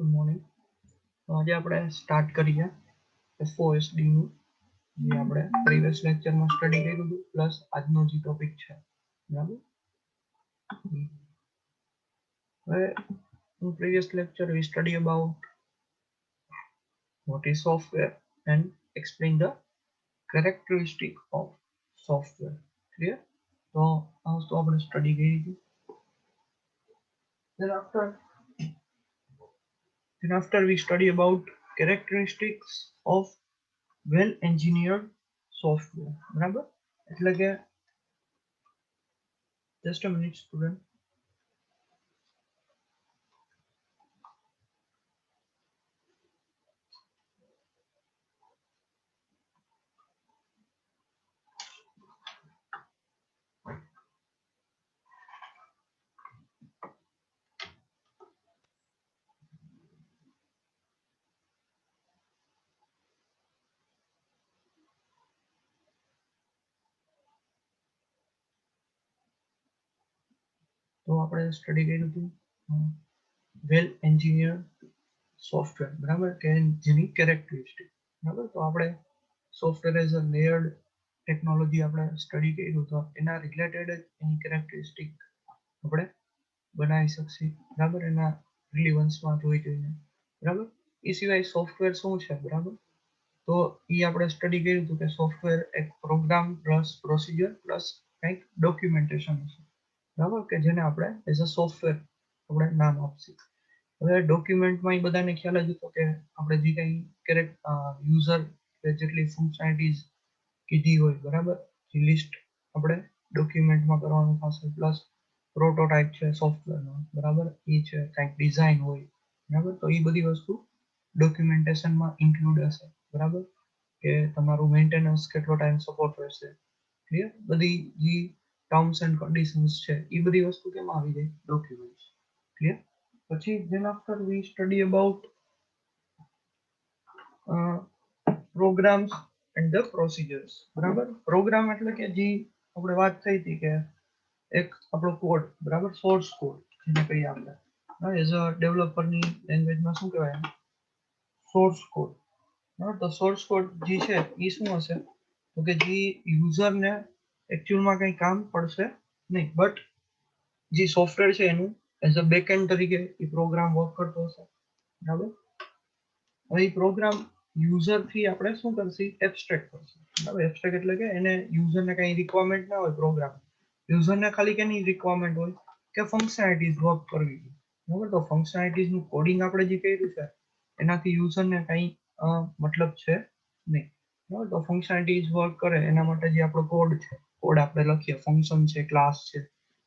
Good morning. તો આજે આપણે સ્ટાર્ટ કરીએ FOSD નું, જે આપણે પ્રીવિયસ લેક્ચરમાં સ્ટડી કર્યું હતું પ્લસ આજનો જે ટોપિક છે, બરાબર. હવે in previous lecture we study about what is software and explain the characteristic of software. Clear? તો આ વસ્તુ આપણે સ્ટડી કરી હતી. Then after we study about characteristics of well engineered software. બરાબર, એટલે કે just a minute student. તો આપણે સ્ટડી કર્યું હતું વેલ એન્જિનિયર સોફ્ટવેર, બરાબર, કે જેની કેરેક્ટરિસ્ટિક, બરાબર. તો આપણે software as a layered technology આપણે સ્ટડી કર્યું, તો એના રિલેટેડ જ એની કેરેક્ટરિસ્ટિક આપણે બનાવી શકશે, બરાબર, એના રિલિવન્સમાં જોઈ જોઈને, બરાબર. એ સિવાય સોફ્ટવેર શું છે, બરાબર, તો એ આપણે સ્ટડી કર્યું હતું કે સોફ્ટવેર એક પ્રોગ્રામ પ્લસ પ્રોસિજર પ્લસ કંઈક ડોક્યુમેન્ટેશન છે, બરાબર, કે જેને આપણે એઝ અ સોફ્ટવેર આપણે નામ આપશું. હવે ડોક્યુમેન્ટમાં એ બધાને ખ્યાલ જ હતો કે આપણે જે કંઈ યુઝર જેટલી ફંક્શનાલિટીઝ કીધી હોય, બરાબર, જે લિસ્ટ આપણે ડોક્યુમેન્ટમાં કરવાનું થશે, પ્લસ પ્રોટોટાઇપ છે સોફ્ટવેરનો, બરાબર, એ છે કંઈક ડિઝાઇન હોય, બરાબર. તો એ બધી વસ્તુ ડોક્યુમેન્ટેશનમાં ઇન્ક્લુડ હશે, બરાબર, કે તમારું મેન્ટેનન્સ કેટલો ટાઈમ સપોર્ટ રહેશે, ક્લિયર. બધી જે ટર્મ્સ એન્ડ કન્ડિશન્સ છે એ બધી વસ્તુ કેમ આવી જાય, ડોક્યુમેન્ટ્સ, ક્લિયર. પછી then after we study about programs and the procedures, બરાબર. પ્રોગ્રામ એટલે કે જે આપણે વાત થઈ હતી કે એક આપણો કોડ, બરાબર, સોર્સ કોડ જેને કહીએ આપણે, એઝ અ ડેવલપરની લેંગ્વેજમાં શું કહેવાય, સોર્સ કોડ, બરાબર. તો સોર્સ કોડ જે છે એ શું હશે, તો કે જે યુઝરને એકચ્યુઅલમાં કંઈ કામ પડશે નહીં, બટ જે સોફ્ટવેર છે એનું એઝ અ બેકએન્ડ તરીકે એ પ્રોગ્રામ વર્ક કરતો હશે, બરાબર. હવે એ પ્રોગ્રામ યુઝર થી આપણે શું કરશે, એબ્સ્ટ્રેક્ટ કરશે, બરાબર. એબ્સ્ટ્રેક્ટ એટલે કે એને યુઝરને કંઈ રિક્વાયરમેન્ટ ના હોય, પ્રોગ્રામ યુઝરને ખાલી કેની રિક્વાયરમેન્ટ હોય કે ફંક્શનાલિટીઝ વર્ક કરવી, બરાબર. તો ફંક્શનાલિટીઝનું કોડિંગ આપણે જે કર્યું છે એનાથી યુઝરને કંઈ મતલબ છે નહીં, બરાબર. તો ફંક્શનાલિટીઝ વર્ક કરે એના માટે જે આપણો કોડ છે, કોડ આપણે લખીએ, ફંક્શન છે, ક્લાસ છે,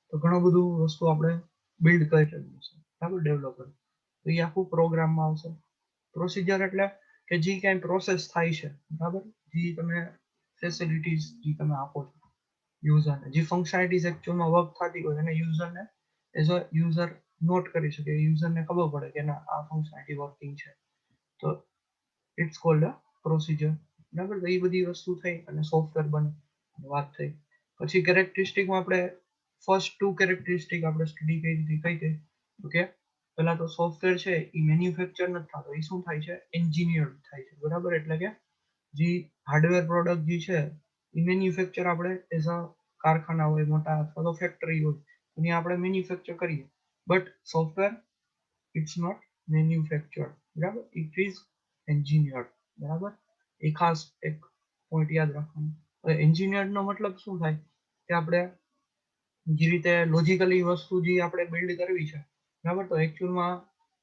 તો ઘણું બધું વસ્તુ આપણે બિલ્ડ કરી શકીએ છીએ, બરાબર, ડેવલપર. તો એ આખું પ્રોગ્રામમાં આવશે. પ્રોસિજર એટલે કે જે કાંઈ પ્રોસેસ થાય છે, બરાબર, જે તમે ફેસિલિટીઝ જે તમે આપો છો યુઝરને, જે ફંક્શનાલિટીઝ એકચ્યુઅલમાં વર્ક થતી હોય એને યુઝરને એઝ અ યુઝર નોટ કરી શકે, યુઝરને ખબર પડે કે ના આ ફંક્શનાલિટી વર્કિંગ છે, તો ઇટ્સ કોલ્ડ અ પ્રોસિજર, બરાબર. તો એ બધી વસ્તુ થઈ અને સોફ્ટવેર બને, વાત થઈ. પછી કેરેક્ટરિસ્ટિકમાં આપણે ફર્સ્ટ ટુ કેરેક્ટરિસ્ટિક આપણે સ્ટડી કરી હતી, કઈ ઓકે. પેલા તો સોફ્ટવેર છે એ મેન્યુફેક્ચર નથી થતો, એ શું થાય છે, એન્જિનિયર થાય છે, બરાબર. એટલે કે જે હાર્ડવેર પ્રોડક્ટ જે છે એ મેન્યુફેક્ચર આપણે એઝ અ કારખાના હોય મોટા અથવા તો ફેક્ટરી હોય ત્યાં આપણે મેન્યુફેક્ચર કરીએ, but software it's not manufactured, બરાબર, ઇટ ઇઝ એન્જિનિયર્ડ, બરાબર. એ ખાસ એક પોઈન્ટ યાદ રાખવાનું. હવે એન્જિનિયર્ડ નો મતલબ શું થાય કે આપણે જે રીતે લોજિકલી વસ્તુ જે આપણે બિલ્ડ કરવી છે, બરાબર, તો એકચ્યુઅલમાં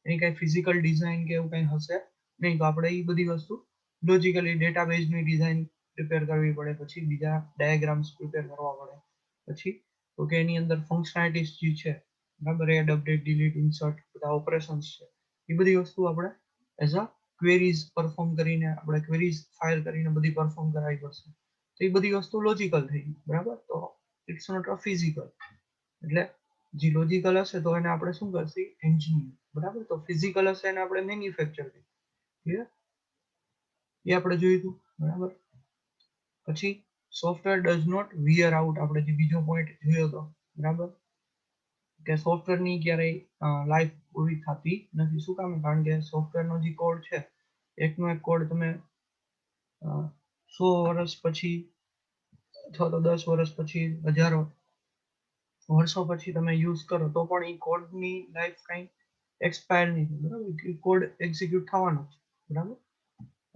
એની કઈ ફિઝિકલ ડિઝાઇન કે એવું કઈ હશે નહીં, તો આપણે એ બધી વસ્તુ લોજિકલી ડેટાબેઝની ડિઝાઇન પ્રિપેર કરવી પડે, પછી બીજા ડાયાગ્રામ્સ પ્રિપેર કરવા પડે, પછી તો કે એની અંદર ફંક્શનાલિટીઝ જે છે, બરાબર, એડ, અપડેટ, ડિલીટ, ઇન્સર્ટ, બધા ઓપરેશન્સ છે, એ બધી વસ્તુ આપણે એઝ અ ક્વેરીઝ પરફોર્મ કરીને, આપણે ક્વેરીઝ ફાઇલ કરીને બધી પરફોર્મ કરાવવી પડશે. તો એ બધી વસ્તુ લોજિકલ થઈ ગઈ, બરાબર. તો ઇટ્સ નોટ અ ફિઝિકલ, એટલે જે લોજિકલ હશે તો એને આપણે શું કરશે, એન્જિનિયર, બરાબર. તો ફિઝિકલ હશે એને આપણે મેન્યુફેક્ચર કરીએ, ક્લિયર. એ આપણે જોયું હતું, બરાબર. પછી software does not wear out, આપણે જે બીજો પોઈન્ટ જોયો હતો, બરાબર, કે સોફ્ટવેરની ક્યારેય લાઈફ પૂરી થતી નથી. શું કામ? કારણ કે સોફ્ટવેરનો જે કોડ છે એકનો એક કોડ તમે 100 વર્ષ પછી અથવા તો 10 વર્ષ પછી, હજારો વર્ષો પછી તમે યુઝ કરો તો પણ એ કોડની લાઈફ કઈ એક્સપાયર નહીં થાય, બરાબર? કોડ એક્ઝિક્યુટ થવાનો છે, બરાબર?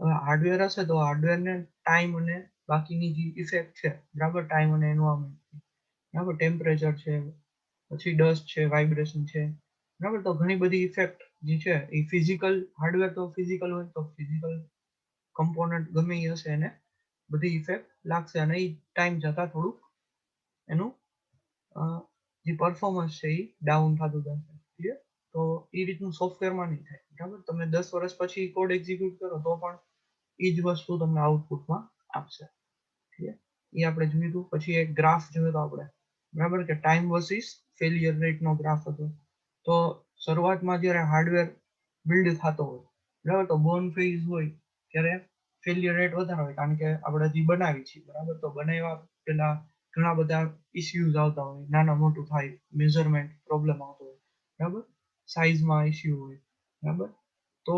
હવે હાર્ડવેર હશે તો હાર્ડવેરને ટાઈમ અને બાકીની જે ઇફેક્ટ છે, બરાબર, ટાઈમ અને એન્વાયરમેન્ટ, બરાબર, ટેમ્પરેચર છે, પછી ડસ્ટ છે, વાઇબ્રેશન છે, બરાબર, તો ઘણી બધી ઇફેક્ટ જે છે એ ફિઝિકલ, હાર્ડવેર તો ફિઝિકલ હોય તો ફિઝિકલ કમ્પોનન્ટ ગમે એ હશે એને બધી ઇફેક્ટ લાગશે અને એ ટાઈમ જતા થોડુંક એનું જે પરફોર્મન્સ છે એ ડાઉન થતું જશે. ક્લિયર? તો એ રીતનું સોફ્ટવેરમાં નહીં થાય, બરાબર? તમે 10 વર્ષ પછી કોડ એક્ઝિક્યુટ કરો તો પણ એ જ વસ્તુ તમને આઉટપુટમાં આપશે. ક્લિયર? એ આપણે જોયું હતું. પછી એક ગ્રાફ જોયો હતો આપણે, બરાબર, કે ટાઈમ વર્સિસ ફેલિયર રેટનો ગ્રાફ હતો. તો શરૂઆતમાં જ્યારે હાર્ડવેર બિલ્ડ થતો હોય, બરાબર, તો બોર્ન ફેઝ હોય ત્યારે ફેલિયર રેટ વધારે હોય કારણ કે આપણે હજી બનાવી છીએ, બરાબર, તો બનાવ્યા પેલા ઘણા બધા ઇસ્યુઝ આવતા હોય, નાના મોટું થાય, મેઝરમેન્ટ પ્રોબ્લેમ આવતો હોય, બરાબર, સાઇઝમાં ઇસ્યુ હોય, બરાબર. તો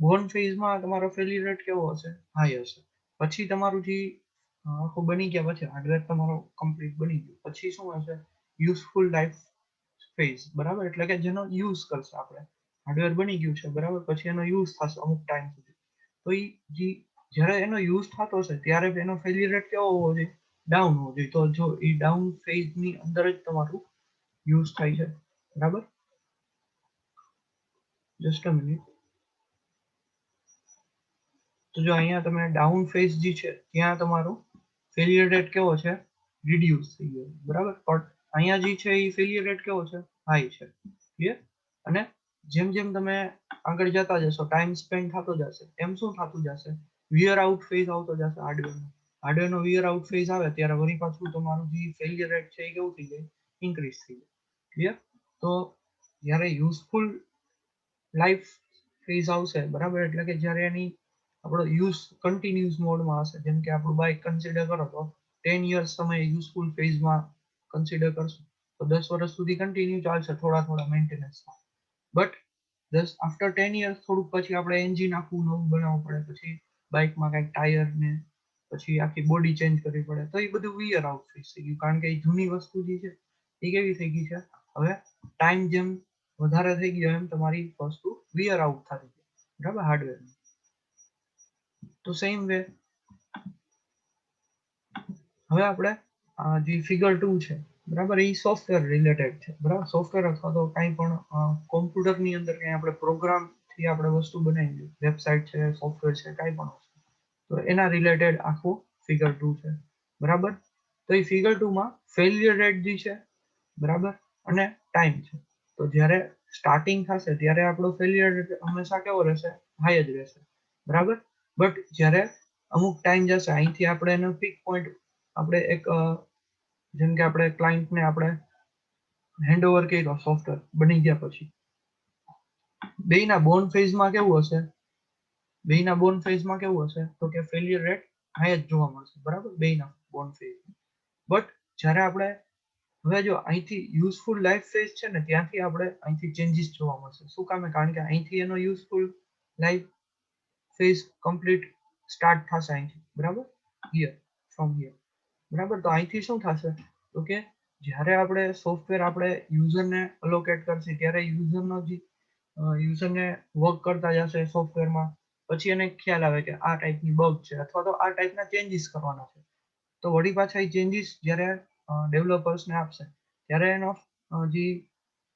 બોર્ન ફેઝમાં તમારો ફેલિયર રેટ કેવો હશે? હાઈ હશે. પછી તમારું જે આખું બની ગયા પછી હાર્ડવેર તમારો કમ્પ્લીટ બની ગયું પછી શું હશે? યુઝફુલ લાઈફ ફેઝ, બરાબર, એટલે કે જેનો યુઝ કરશે આપણે. હાર્ડવેર બની ગયું છે, બરાબર, પછી એનો યુઝ થશે અમુક ટાઈમ સુધી. તો એ જે જ્યારે એનો યુઝ થતો હશે ત્યારે એનો ફેલિયર રેટ કેવો હોવો જોઈએ? ડાઉન હોવો જોઈએ. તો જો એ ડાઉન ફેઝની અંદર જ તમારું યુઝ થાય છે, બરાબર. Just a minute. તો જો અહીંયા તમે ડાઉન ફેઝ જે છે ત્યાં તમારું ફેલિયર રેટ કેવો છે? રિડ્યુસ થઈ ગયો, બરાબર. પણ અહીંયા જે છે એ ફેલિયર રેટ કેવો છે? હાઈ છે. ક્લિયર? અને જેમ જેમ તમે આગળ જતા જશો, ટાઈમ સ્પેન્ડ થતો જશે, એમ શું થતું જશે? વિયર આઉટ ફેઝ આવતો જશે હાર્ડવેરનો. હાર્ડવેરનો વિયર આઉટ ફેઝ આવે ત્યારે વળી પાછું તમારું જે ફેલિયર રેટ છે એ કેવું થઈ જાય? ઇન્ક્રીઝ થઈ જાય. ક્લિયર? તો જ્યારે યુઝફુલ લાઈફ ફેઝ આવશે, બરાબર, એટલે કે જ્યારે એની આપણો યુઝ કન્ટિન્યુઅસ મોડમાં હશે, જેમ કે આપણું બાઇક કન્સિડર કરો તો 10 યર્સ તમે યુઝફુલ ફેઝમાં કન્સિડર કરશો તો 10 વર્ષ સુધી કન્ટિન્યુ ચાલશે થોડા મેન્ટેનન્સ. બટ આફ્ટર 10 યર્સ થોડુંક પછી આપણે એન્જિન આખું નવું બનાવવું પડે, પછી બાઇકમાં કંઈક ટાયર ને પછી આખી બોડી ચેન્જ કરવી પડે, તો એ બધું વિયર આઉટ ફેઝ થઈ ગયું કારણ કે એ જૂની વસ્તુ જે છે એ કેવી થઈ ગઈ છે? હવે ટાઈમ જેમ વધારે થઈ ગયો એમ તમારી વસ્તુ વિયર આઉટ થતી ગઈ, બરાબર, હાર્ડવેર. તો સેમ વે હવે આપણે જે ફિગર 2 છે, બરાબર, એ સોફ્ટવેર રિલેટેડ છે, બરાબર. સોફ્ટવેર અથવા તો કંઈ પણ કોમ્પ્યુટરની અંદર કંઈ આપણે પ્રોગ્રામથી આપણે વસ્તુ બનાવી, વેબસાઇટ છે, સોફ્ટવેર છે, કંઈ પણ વસ્તુ, તો એના રિલેટેડ આખું ફિગર 2 છે, બરાબર. તો એ ફિગર 2 માં ફેલિયર રેટ જે છે, બરાબર, અને ટાઈમ છે. તો જ્યારે સ્ટાર્ટિંગ થશે ત્યારે આપણો ફેલિયર રેટ હંમેશા કેવો રહેશે? હાઈ જ રહેશે, બરાબર. બટ જ્યારે અમુક ટાઈમ જશે, અહીંથી આપણે એનો પીક પોઈન્ટ આપણે એક જેમ કે આપણે ક્લાયન્ટને આપણે હેન્ડઓવર કર્યો સોફ્ટવેર બની ગયા પછી બેયના બોર્ન ફેઝમાં કેવું હશે? બેયના બોર્ન ફેઝમાં કેવું હશે? તો કે ફેલિયર રેટ હાઈ જ જોવા મળશે, બરાબર, બેયના બોર્ન ફેઝ. બટ જ્યારે આપણે હવે જો અહીંથી યુઝફુલ લાઈફ ફેઝ છે ને ત્યાંથી આપણે અહીંથી ચેન્જીસ જોવા મળશે. શું કામ? કારણ કે અહીંથી એનો useful life phase complete start થશે અહીંથી, બરાબર, હિયર, ફ્રોમ હિયર, બરાબર. તો અહીંથી શું થશે? તો કે જ્યારે આપણે સોફ્ટવેર આપણે યુઝરને અલોકેટ કરશે ત્યારે યુઝરને વર્ક કરતા જશે સોફ્ટવેરમાં, પછી એને ખ્યાલ આવે કે આ ટાઈપની બગ છે અથવા તો આ ટાઈપના ચેન્જીસ કરવાના છે. તો વળી પાછા એ ચેન્જીસ જ્યારે ડેવલપર્સને આપશે ત્યારે એનો જે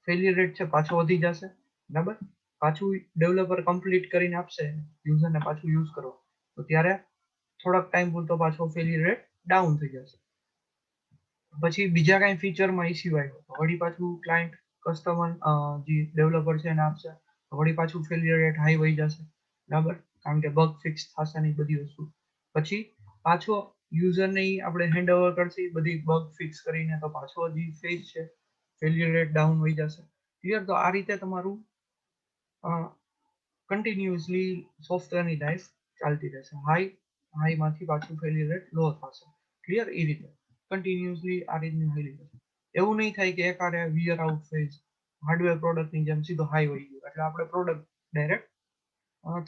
ફેલિયર રેટ છે પાછો વધી જશે, બરાબર. પાછું ડેવલપર કમ્પ્લીટ કરીને આપશે યુઝરને પાછું યુઝ કરો તો ત્યારે થોડાક ટાઈમ પૂરતો પાછો ફેલિયર રેટ ડાઉન થઈ જશે. પછી બીજા કાંઈ ફીચરમાં ઇસ્યુ આવ્યો તો વળી પાછું ક્લાયન્ટ કસ્ટમર જે ડેવલપર છે એને આપશે તો વળી પાછું ફેલિયર રેટ હાઈ વહી જશે, બરાબર, કારણ કે બગ ફિક્સ થશે નહીં બધી વસ્તુ. પછી પાછો યુઝરને આપણે હેન્ડઓવર કરશે બધી બગ ફિક્સ કરીને તો પાછો જે ફેઝ છે ફેલિયર રેટ ડાઉન વહી જશે. ક્લિયર? તો આ રીતે તમારું કન્ટિન્યુઅસલી સોફ્ટવેરની લાઈફ ચાલતી રહેશે. હાઈમાંથી પાછું ફેલિયર રેટ લો થશે. ક્લિયર? એ રીતે કન્ટિન્યુઅસલી આ રીતની થઈ રહી છે. એવું નહીં થાય કે એકારે વિયર આઉટ ફેઝ હાર્ડવેર પ્રોડક્ટની જેમ સીધો હાઈ હોય ગયો એટલે આપણે પ્રોડક્ટ ડાયરેક્ટ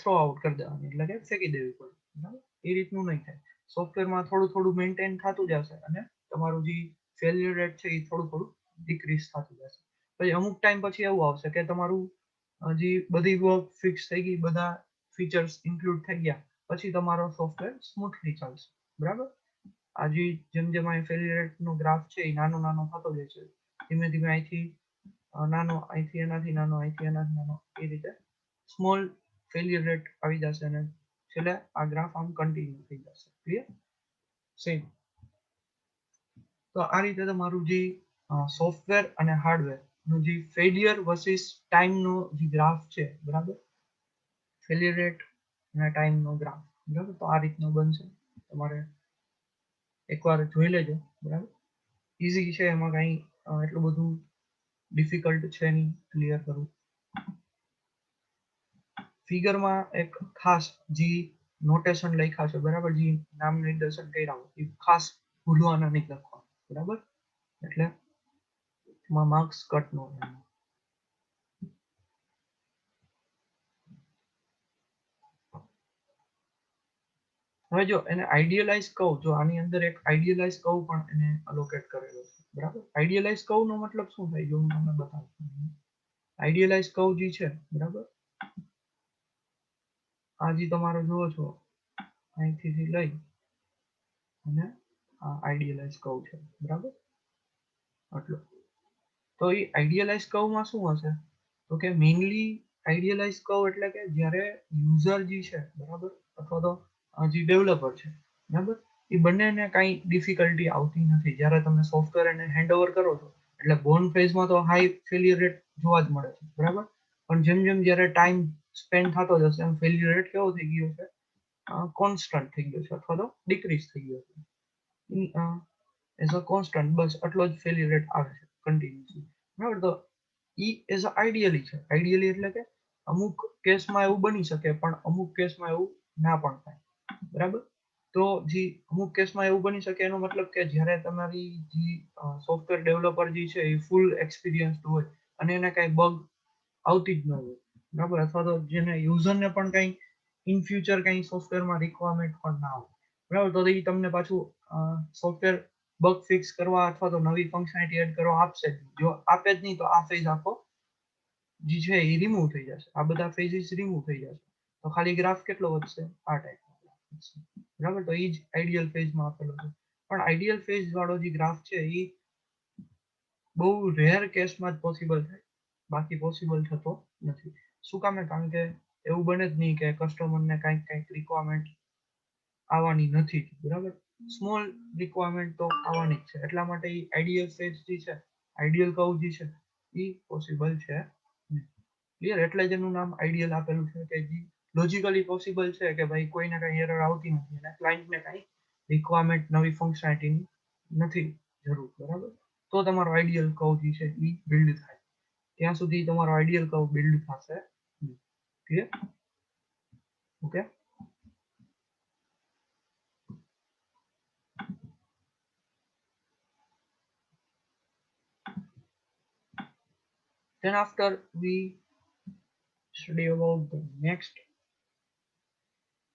થ્રો આઉટ કરી દેવાની એટલે કે ફેંકી દેવી પડે, બરાબર? એ રીતનું નહીં થાય. સોફ્ટવેરમાં થોડું થોડું મેન્ટેન થતું જશે અને તમારું જે ફેલિયર રેટ છે એ થોડું થોડું ડિક્રીઝ થતું જશે. પછી અમુક ટાઈમ પછી એવું આવશે કે તમારું જે બધી વર્ક ફિક્સ થઈ ગઈ, બધા ફીચર્સ ઇન્ક્લુડ થઈ ગયા, પછી તમારો સોફ્ટવેર સ્મૂથલી ચાલશે, બરાબર? આજે જેમ જેમ આ ફેલિયર રેટનો ગ્રાફ છે એ નાનો નાનો થતો જાય છે, ધીમે ધીમે અહીંથી નાનો, અહીંથી એનાથી નાનો, અહીંથી એનાથી નાનો, એ રીતે સ્મોલ ફેલિયર રેટ આવી જશે અને છેલ્લે આ ગ્રાફ આમ કન્ટિન્યુ થઈ જશે. ક્લિયર? સેમ. તો આ રીતે તમારું જે સોફ્ટવેર અને હાર્ડવેર નું જે ફેલિયર વર્સિસ ટાઈમ નો જે ગ્રાફ છે, બરાબર? ફેલિયર રેટ અને ટાઈમ નો ગ્રાફ, બરાબર? તો આ રીતનો બનશે. તમારે એકવાર જોઈ લેજો, બરાબર? ઈઝી છે, એમાં કઈ એટલું બધું ડિફિકલ્ટ છે નહીં ક્લિયર કરવું. ફિગરમાં એક ખાસ જે નોટેશન લખ્યા છે, બરાબર? જે નામ નિર્દેશન કર્યા હોય એ ખાસ ભૂલવાના નહીં લખવા, બરાબર? એટલે એમાં માર્ક્સ કટ નો થાય. હવે જો એને આઈડિયલાઇઝ કહું, જો આની અંદર એક આઈડિયલાઇઝ કહું પણ એને અલોકેટ કરેલો છે, બરાબર? આઈડિયલાઇઝ કહું નો મતલબ શું થાય જો હું તમને બતાવું. આઈડિયલાઇઝ કહું જે છે, બરાબર? આ જે તમારો જુઓ છો અહીંથી લઈ અને આ આઈડિયલાઇઝ કહું છે, બરાબર? આટલું. તો એ આઈડિયલાઇઝ કહુંમાં શું હશે? તો કે મેઇનલી આઈડિયલાઇઝ કહું એટલે કે જ્યારે યુઝર જે છે, બરાબર, અથવા તો જે ડેવલપર છે, બરાબર, એ બંનેને કાંઈ ડિફિકલ્ટી આવતી નથી જ્યારે તમે સોફ્ટવેર એને હેન્ડઓવર કરો છો. એટલે બોર્ન ફેઝમાં તો હાઈ ફેલિયર રેટ જોવા જ મળે છે, બરાબર? પણ જેમ જેમ જ્યારે ટાઈમ સ્પેન્ડ થતો જશે એમ ફેલિયર રેટ કેવો થઈ ગયો છે? કોન્સ્ટન્ટ થઈ ગયો છે અથવા તો ડિક્રીઝ થઈ ગયો છે. એઝ અ કોન્સ્ટન્ટ બસ આટલો જ ફેલિયર રેટ આવે છે કન્ટિન્યુઅસલી, બરાબર? તો ઈ એઝ અ આઈડિયલી છે. આઈડિયલી એટલે કે અમુક કેસમાં એવું બની શકે પણ અમુક કેસમાં એવું ના પણ થાય, બરાબર? તો જે અમુક કેસમાં એવું બની શકે એનો મતલબ કે જ્યારે તમારી જે સોફ્ટવેર ડેવલપર જે છે એ ફૂલ એક્સપિરિયન્સ હોય અને એને કઈ બગ આવતી જ ન હોય, બરાબર? અથવા તો જેને યુઝરને પણ કઈ ઇન ફ્યુચર કઈ સોફ્ટવેરમાં રિક્વાયરમેન્ટ પણ ના હોય, બરાબર? તો એ તમને પાછું સોફ્ટવેર બગ ફિક્સ કરવા અથવા તો નવી ફંક્શનાલિટી એડ કરવા આપશે. જો આપે જ નહીં તો આ ફેઝ આખો જે છે એ રિમૂવ થઈ જશે. આ બધા ફેઝિસ રિમૂવ થઈ જશે તો ખાલી ગ્રાફ કેટલો વધશે? આ ટાઈપ, બરાબર? તો એ જ આઈડિયલ ફેઝમાં આપેલો છે. પણ આઈડિયલ ફેઝ વાળો જે ગ્રાફ છે એ બહુ રેર કેસમાં જ પોસિબલ થાય, બાકી પોસિબલ થતો નથી. શું કામે? કારણ કે એવું બને જ નહીં કે કસ્ટમરને કંઈક રિક્વાયરમેન્ટ આવવાની નથી, બરાબર? સ્મોલ રિક્વાયરમેન્ટ તો આવવાની જ છે. એટલા માટે આઈડિયલ ફેઝ જે છે, આઈડિયલ કર્વ જે છે એ પોસિબલ છે. ક્લિયર? એટલે જ એનું નામ આઈડિયલ આપેલું છે કે જે લોજિકલી પોસિબલ છે કે ભાઈ કોઈને કઈ એરર આવતી નથી અને ક્લાયન્ટને કઈ રિક્વાયરમેન્ટ નવી ફંક્શનાલિટી નથી જરૂર, બરાબર? તો તમારો આઈડિયલ કર્વ જે છે એ બિલ્ડ થાય. ત્યાં સુધી તમારો આઈડિયલ કર્વ બિલ્ડ થશે. Clear? Okay. Then after we study about the next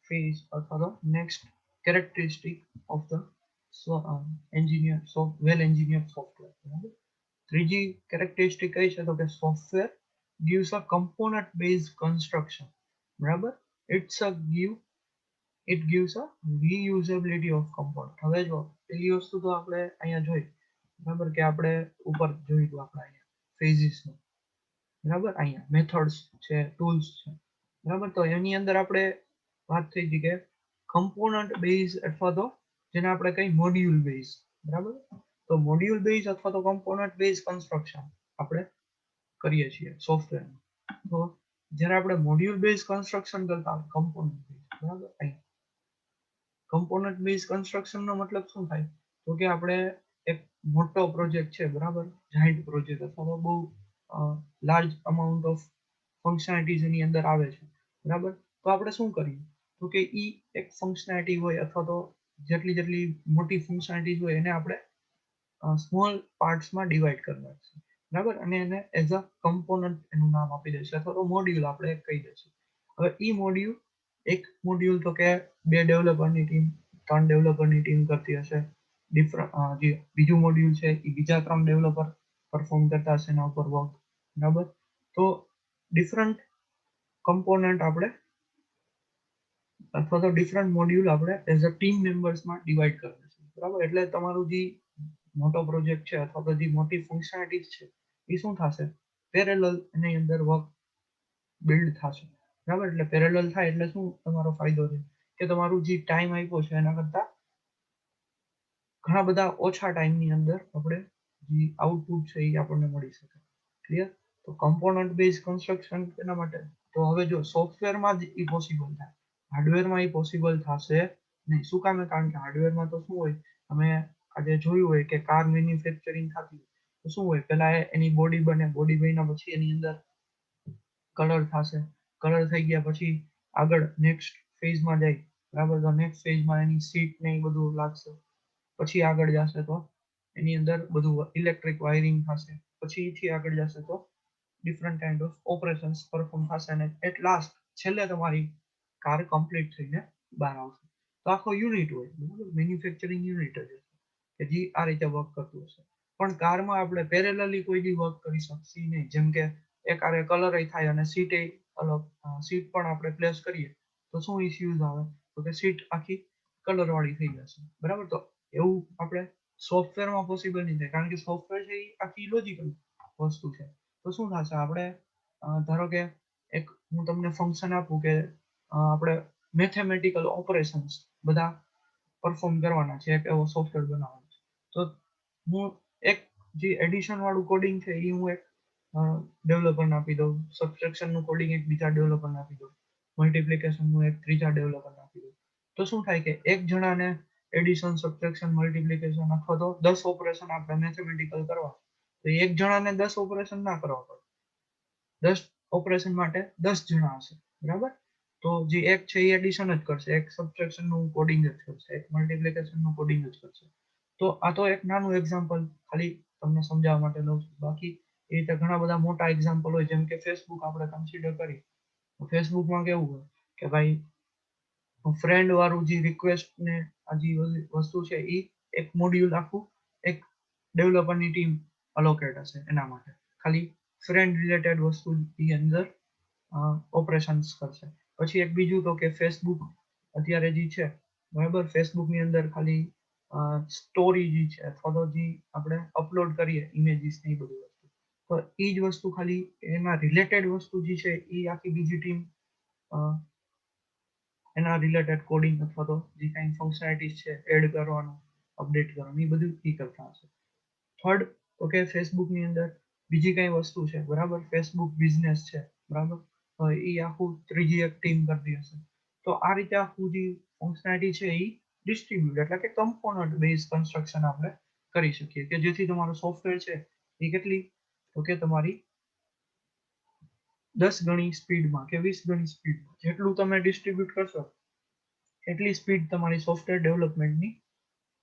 phase or the next characteristic of the well engineered software. ત્રીજી characteristic કઈ છે તો કે software gives a component based construction, બરાબર? It gives a reusability of component. હવે જો પેલી વસ્તુ તો આપણે અહીંયા જોઈ, બરાબર, કે આપણે ઉપર જોયું આપણે અહીંયા phases નું, બરાબર? અહીંયા મેથડ્સ છે, ટૂલ્સ છે, બરાબર? તો એની અંદર આપણે વાત થઈ હતી કે કમ્પોનન્ટ બેઝ અથવા તો જેને આપણે કઈ મોડ્યુલ બેઝ, બરાબર? તો મોડ્યુલ બેઝ અથવા તો કમ્પોનન્ટ બેઝ કન્સ્ટ્રક્શન આપણે કરીએ છીએ સોફ્ટવેર. તો જ્યારે આપણે મોડ્યુલ બેઝ કન્સ્ટ્રક્શન કરતા હોય કમ્પોનન્ટ બેઝ, બરાબર? અહીંયા કમ્પોનન્ટ બેઝ કન્સ્ટ્રક્શન નો મતલબ શું થાય? તો કે આપણે એક મોટો પ્રોજેક્ટ છે, બરાબર, જાયન્ટ પ્રોજેક્ટ અથવા બહુ લાર્જ અમાઉન્ટ ઓફ ફંક્શનાલિટીઝ એની અંદર આવે છે, બરાબર? તો આપણે શું કરીએ? તો કે ઈ એક ફંક્શનાલિટી હોય અથવા તો જેટલી મોટી ફંક્શનાલિટીઝ હોય એને આપણે સ્મોલ પાર્ટ્સમાં ડિવાઈડ કરવા છે. બરાબર, અને એને એઝ અ કમ્પોનન્ટ એનું નામ આપી દઈશું અથવા તો મોડ્યુલ આપણે કહી દઈશું. હવે ઈ મોડ્યુલ, એક મોડ્યુલ તો કે 2 ડેવલપરની ટીમ 3 ડેવલપરની ટીમ કરતી હશે. ડિફરન્ટ જે બીજું મોડ્યુલ છે એ બીજા 3 ડેવલપર પરફોર્મ કરતા હશે એના ઉપર વર્ક. બરાબર, તો ડિફરન્ટ કમ્પોનન્ટ આપણે અથવા તો ડિફરન્ટ મોડ્યુલ આપણે એઝ અ ટીમ મેમ્બર્સમાં ડિવાઈડ કરી દઈશું. બરાબર, એટલે તમારું જે મોટો પ્રોજેક્ટ છે અથવા તો જે મોટી ફંક્શનાલિટીઝ છે એ શું થશે, પેરેલલ એની અંદર વર્ક બિલ્ડ થશે. બરાબર, એટલે પેરેલલ થાય એટલે શું તમારો ફાયદો છે કે તમારું જે ટાઈમ આપ્યો છે એના કરતા ઘણા બધા ઓછા ટાઈમની અંદર આપણે જે આઉટપુટ છે એ આપણને મળી શકે. ક્લિયર? તો કમ્પોનન્ટ બેઝ કન્સ્ટ્રક્શન એના માટે, તો હવે જો સોફ્ટવેરમાં જ એ પોસિબલ થાય, હાર્ડવેરમાં એ પોસિબલ થશે નહીં. શું કામ? કારણ કે હાર્ડવેરમાં તો શું હોય, તમે આજે જોયું હોય કે કાર મેન્યુફેક્ચરિંગ થતી તો શું હોય, પહેલા એની બોડી બને, બોડી બન્યા પછી એની અંદર કલર થશે, કલર થઈ ગયા પછી આગળ નેક્સ્ટ ફેઝમાં જાય. બરાબર, તો નેક્સ્ટ ફેઝમાં એની સીટ ને એ બધું લાગશે. પછી આગળ જશે તો એની અંદર બધું ઇલેક્ટ્રિક વાયરિંગ થશે. પછી એથી આગળ જશે તો different kind of operations perform થશે અને એટ લાસ્ટ છેલ્લે તમારી કાર કમ્પ્લીટ થઈને બહાર આવશે. તો આખો યુનિટ હોય, બરાબર, મેન્યુફેક્ચરિંગ યુનિટ જ કે જે આ રીતે વર્ક કરતું હશે. પણ કારમાં આપણે પેરેલલી કોઈ દી વર્ક કરી શકશે નહીં. જેમ કે એક આરે કલર થાય અને સીટ અલગ, સીટ પણ આપણે પ્લેસ કરીએ તો શું ઇશ્યુઝ આવે, તો કે સીટ આખી કલર વાળી થઈ જશે. બરાબર, તો એવું આપણે સોફ્ટવેરમાં પોસિબલ નહીં થાય, કારણ કે સોફ્ટવેર છે એ આખી લોજિકલ વસ્તુ છે. તો શું થશે, આપણે ધારો કે એક હું તમને ફંક્શન આપું કે આપણે મેથેમેટિકલ ઓપરેશન્સ બધા પરફોર્મ કરવાના છે, એક એવો સોફ્ટવેર બનાવવાનો છે. તો હું એક જે એડિશન વાળું કોડિંગ છે એ હું એક ડેવલપરને આપી દઉં, સબટ્રેક્શનનું કોડિંગ એક બીજા ડેવલપરને આપી દઉં, મલ્ટિપ્લિકેશનનું એક ત્રીજા ડેવલપરને આપી દઉં. તો શું થાય કે એક જણાને એડિશન, સબટ્રેક્શન, મલ્ટિપ્લિકેશન અથવા તો 10 ઓપરેશન આપણે મેથેમેટિકલ કરવા, તો એક જણાને 10 ઓપરેશન ના કરવા પડે. 10 ઓપરેશન માટે 10 જણા હશે. બરાબર, તો જે એક છે એ એડિશન જ કરશે, એક સબટ્રેક્શનનું કોડિંગ જ કરશે, એક મલ્ટિપ્લિકેશનનું કોડિંગ જ કરશે. તો આ તો એક નાનું એક્ઝામ્પલ ખાલી તમને સમજાવવા માટે લઉં છું. બાકી એ રીતે ઘણા બધા મોટા એક્ઝામ્પલ હોય, જેમ કે ફેસબુક આપણે કન્સિડર કરી. ફેસબુકમાં કેવું હોય કે ભાઈ ફ્રેન્ડ વાળું જે રિક્વેસ્ટ ને આ જે વસ્તુ છે એ એક મોડ્યુલ આખું એક ડેવલપરની ટીમ અલોકેટ હશે એના માટે, ખાલી ફ્રેન્ડ રિલેટેડ વસ્તુ ની અંદર ઓપરેશન્સ કરશે. પછી એક બીજું તો કે ફેસબુક અત્યારે જે છે, બરાબર, ફેસબુકની અંદર ખાલી સ્ટોરી જે છે અથવા તો જે આપણે અપલોડ કરીએ ઇમેજીસ ને એ બધી વસ્તુ, તો એ જ વસ્તુ ખાલી એના રિલેટેડ વસ્તુ જે છે એ આખી બીજી ટીમ એના રિલેટેડ કોડિંગ અથવા તો જે કાંઈ ફંક્શનાલિટીઝ છે એડ કરવાનું, અપડેટ કરવાનું, એ બધું એ કરતા હશે. થર્ડ તો કે ફેસબુકની અંદર બીજી કઈ વસ્તુ છે, બરાબર, ફેસબુક બિઝનેસ છે, બરાબર, એ આખું ત્રીજી એક ટીમ કરતી હશે. તો આ રીતે આખું જે ફંક્શનાલિટી છે એ ડિસ્ટ્રીબ્યુટ એટલે કે કમ્પોનન્ટ બેઝ કન્સ્ટ્રક્શન આપણે કરી શકીએ કે જેથી તમારું સોફ્ટવેર છે એ કેટલી, તો કે તમારી 10 ગણી સ્પીડમાં કે 20 ગણી સ્પીડમાં જેટલું તમે ડિસ્ટ્રીબ્યુટ કરશો એટલી સ્પીડ તમારી સોફ્ટવેર ડેવલપમેન્ટની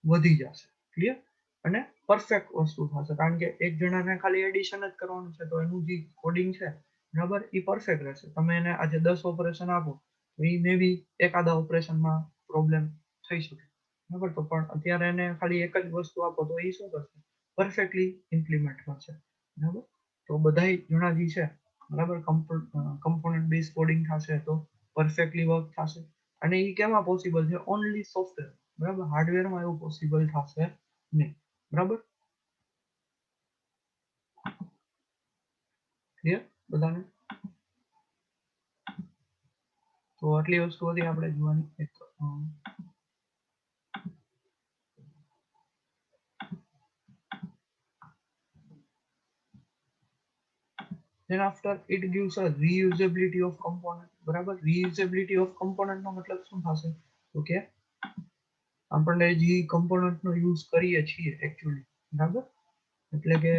વધી જશે. ક્લિયર? અને પરફેક્ટ વસ્તુ થશે, કારણ કે એક જણાને ખાલી એડિશન જ કરવાનું છે તો એનું જે કોડિંગ છે, બરાબર, એ પરફેક્ટ રહેશે. તમે એને આજે 10 ઓપરેશન આપો તો એ મે બી એકાદા ઓપરેશનમાં પ્રોબ્લેમ થઈ શકે. બરાબર, તો પણ અત્યારે એને ખાલી એક જ વસ્તુ આપો તો એ શું કરશે, પરફેક્ટલી ઇમ્પ્લિમેન્ટ કરશે. બરાબર, તો બધા જણા જે છે, બરાબર, કમ્પોનન્ટ બેઝ કોડિંગ થશે તો પરફેક્ટલી વર્ક થશે. અને એ કેમાં પોસિબલ છે, ઓનલી સોફ્ટવેર. બરાબર, હાર્ડવેરમાં એવું પોસિબલ થશે નહીં. બરાબર, ક્લિયર બધાને? તો આટલી વસ્તુ હતી આપણે જોવાની. એક then after it gives a reusability of component. બરાબર, reusability of component નો મતલબ શું થશે, તો કે આપણે જે કમ્પોનન્ટ નો યુઝ કરીએ છીએ એકચ્યુઅલી, બરાબર, એટલે કે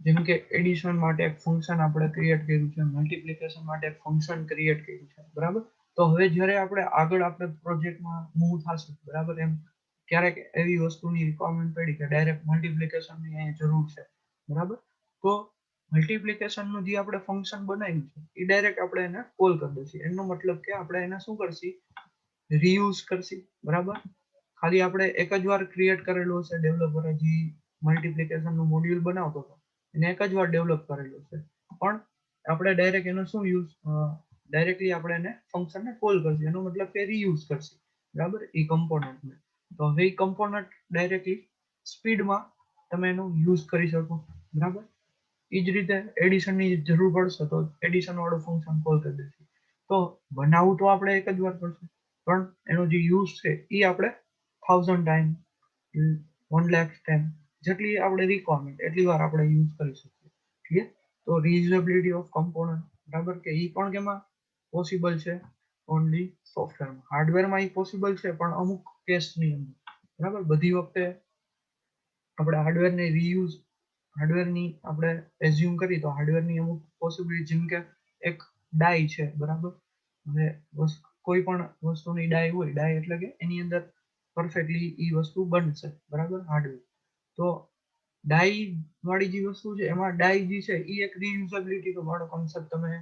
જેમ કે એડિશન માટે એક ફંક્શન આપણે ક્રિએટ કર્યું છે, મલ્ટિપ્લિકેશન માટે એક ફંક્શન ક્રિએટ કર્યું છે, બરાબર. તો હવે જ્યારે આપણે આગળ આપણે પ્રોજેક્ટમાં મૂવ થશે, બરાબર, એમ ક્યારેક એવી વસ્તુની રિક્વાયરમેન્ટ પડી કે ડાયરેક્ટ મલ્ટિપ્લિકેશનની અહીંયા જરૂર છે, બરાબર? તો મલ્ટિપ્લિકેશનનું જે આપણે ફંક્શન બનાવ્યું છે એ ડાયરેક્ટ આપણે એને કોલ કરી દઈશું. એનો મતલબ કે આપણે એને શું કરશી? રીયુઝ કરશી, બરાબર? ખાલી આપણે એક જ વાર ક્રિએટ કરેલું હશે, ડેવલપરે જે મલ્ટિપ્લિકેશનનું મોડ્યુલ બનાવતો હતો એને એક જ વાર ડેવલપ કરેલું છે, પણ આપણે ડાયરેક્ટ એનો શું યુઝ ડાયરેક્ટલી આપણે એને ફંક્શનને કોલ કરશું. એનો મતલબ કે રીયુઝ કરશી, બરાબર? એ કમ્પોનન્ટને. તો હવે એ કમ્પોનન્ટ ડાયરેક્ટલી સ્પીડમાં તમે એનો યુઝ કરી શકો, બરાબર? એ જ રીતે એડિશનની જરૂર પડશે તો એડિશન વાળું ફંક્શન કોલ કરી દઈશું. તો બનાવવું તો આપણે એક જ વાર પડશે, પણ એનો જે યુઝ છે એ આપણે 1000 ટાઈમ 1,00,000 ટાઈમ જેટલી આપણે રિક્વાયરમેન્ટ એટલી વાર આપણે યુઝ કરી શકીએ. ક્લિયર? તો રીયુઝેબિલિટી ઓફ કમ્પોનન્ટ, બરાબર? કે એ પણ કેમાં પોસિબલ છે? ઓનલી સોફ્ટવેરમાં. હાર્ડવેરમાં એ પોસિબલ છે પણ અમુક કેસની અંદર, બરાબર? બધી વખતે આપણે હાર્ડવેરની આપણે એઝ્યુમ કરી તો હાર્ડવેરની અમુક પોસિબિલિટી, જેમ કે એક ડાઈ છે, બરાબર? હવે કોઈ પણ વસ્તુની ડાઈ હોય, ડાઈ એટલે કે એની અંદર પરફેક્ટલી એ વસ્તુ બનશે, બરાબર? હાર્ડવેર. તો ડાઈ વાળી જે વસ્તુ છે એમાં ડાઈ જે છે એ એક રીયુઝેબિલિટી વાળો કોન્સેપ્ટ તમે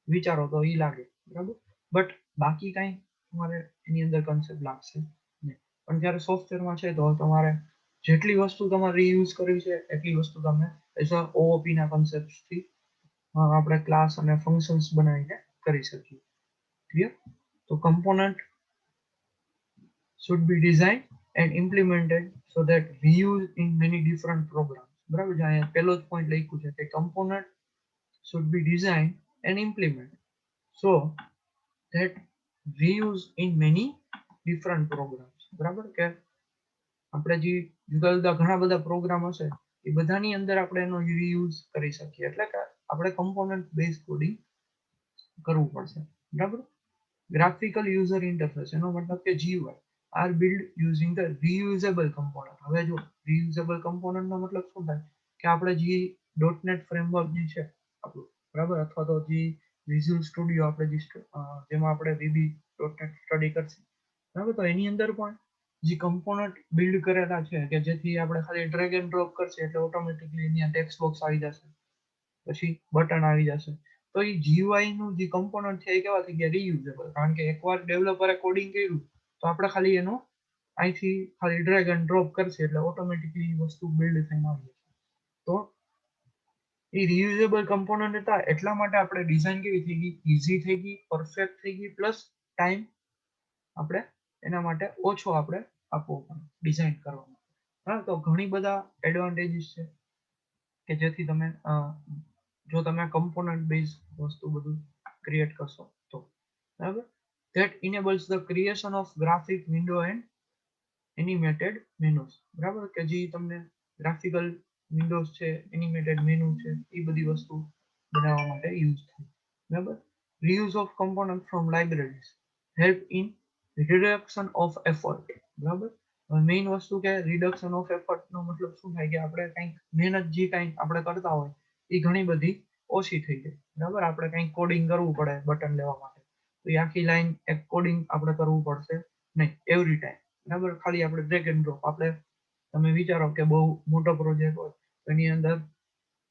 વિચારો તો એ લાગે, બરાબર? બટ બાકી કાંઈ તમારે એની અંદર કોન્સેપ્ટ લાગશે નહીં. પણ જ્યારે સોફ્ટવેરમાં છે તો તમારે જેટલી વસ્તુ તમારે રીયુઝ કરવી છે એટલી વસ્તુ તમે એઝ અ ઓઓપી ના કોન્સેપ્ટથી આપણે ક્લાસ અને ફંક્શન્સ બનાવીને કરી શકીએ. ક્લિયર? તો component should be designed and implemented so that reuse in many different programs. બરાબર છે? અહીંયા પહેલો જ પોઈન્ટ લખ્યું છે કે component should be designed and implemented so that reuse in many different programs. બરાબર? કે આપણે જે જુદા જુદા ઘણા બધા પ્રોગ્રામ હશે એ બધાની અંદર આપણે એનો રીયુઝ કરી શકીએ. એટલે કે આપણે કમ્પોનન્ટ બેઝ કોડિંગ કરવું પડશે, બરાબર? ગ્રાફિકલ યુઝર ઇન્ટરફેસ, એનો મતલબ કે GUI are built using the reusable component. હવે જો reusable component નો મતલબ શું થાય કે આપણે જે .NET ફ્રેમવર્ક જે છે આપણું, બરાબર? અથવા તો જે વિઝ્યુઅલ સ્ટુડિયો આપણે જેમાં આપણે VB.NET સ્ટડી કરશે, બરાબર? તો એની અંદર પણ જે કમ્પોનન્ટ બિલ્ડ કરેલા છે કે જેથી આપણે ખાલી ડ્રેગ એન્ડ ડ્રોપ કરશે એટલે ઓટોમેટિકલી એની ટેક્સ્ટ બોક્સ આવી જશે, પછી બટન આવી જશે. તો એ GUI નું જે કમ્પોનન્ટ છે એ કેવા થઈ ગયા? રીયુઝેબલ. કારણ કે એકવાર ડેવલપરે કોડિંગ કર્યું તો આપણે ખાલી એનો અહીંથી ખાલી ડ્રેગ એન્ડ ડ્રોપ કરશે એટલે ઓટોમેટિકલી વસ્તુ બિલ્ડ થઈને આવી જશે. તો એ રીયુઝેબલ કમ્પોનન્ટ હતા એટલા માટે આપણે ડિઝાઇન કેવી થઈ ગઈ? ઈઝી થઈ ગઈ, પરફેક્ટ થઈ ગઈ, પ્લસ ટાઈમ આપણે એના માટે ઓછો આપણે આપવો પડે ડિઝાઇન કરવામાં. બરાબર? તો ઘણી બધા એડવાન્ટેજીસ છે કે જેથી તમે જો તમે કમ્પોનન્ટ બેઝ વસ્તુ બધું ક્રિએટ કરશો તો, બરાબર? that enables the creation of graphic window and animated menus. બરાબર? કે જે તમને ગ્રાફિકલ વિન્ડોઝ છે, એનિમેટેડ મેનુ છે, એ બધી વસ્તુ બનાવવા માટે યુઝ થાય, બરાબર? reuse of component from libraries help in reduction of effort. બરાબર? મેઇન વસ્તુ કે રિડક્શન ઓફ એફર્ટ નો મતલબ શું થાય કે આપણે કંઈક મહેનત જે કંઈક આપણે કરતા હોય એ ઘણી બધી ઓછી થઈ જાય, બરાબર? આપણે કંઈક કોડિંગ કરવું પડે બટન લેવા માટે તો એ આખી લાઈન એક કોડિંગ આપણે કરવું પડશે નહીં એવરી ટાઈમ, બરાબર? ખાલી આપણે ડ્રેગ એન્ડ ડ્રોપ આપણે તમે વિચારો કે બહુ મોટો પ્રોજેક્ટ હોય તો એની અંદર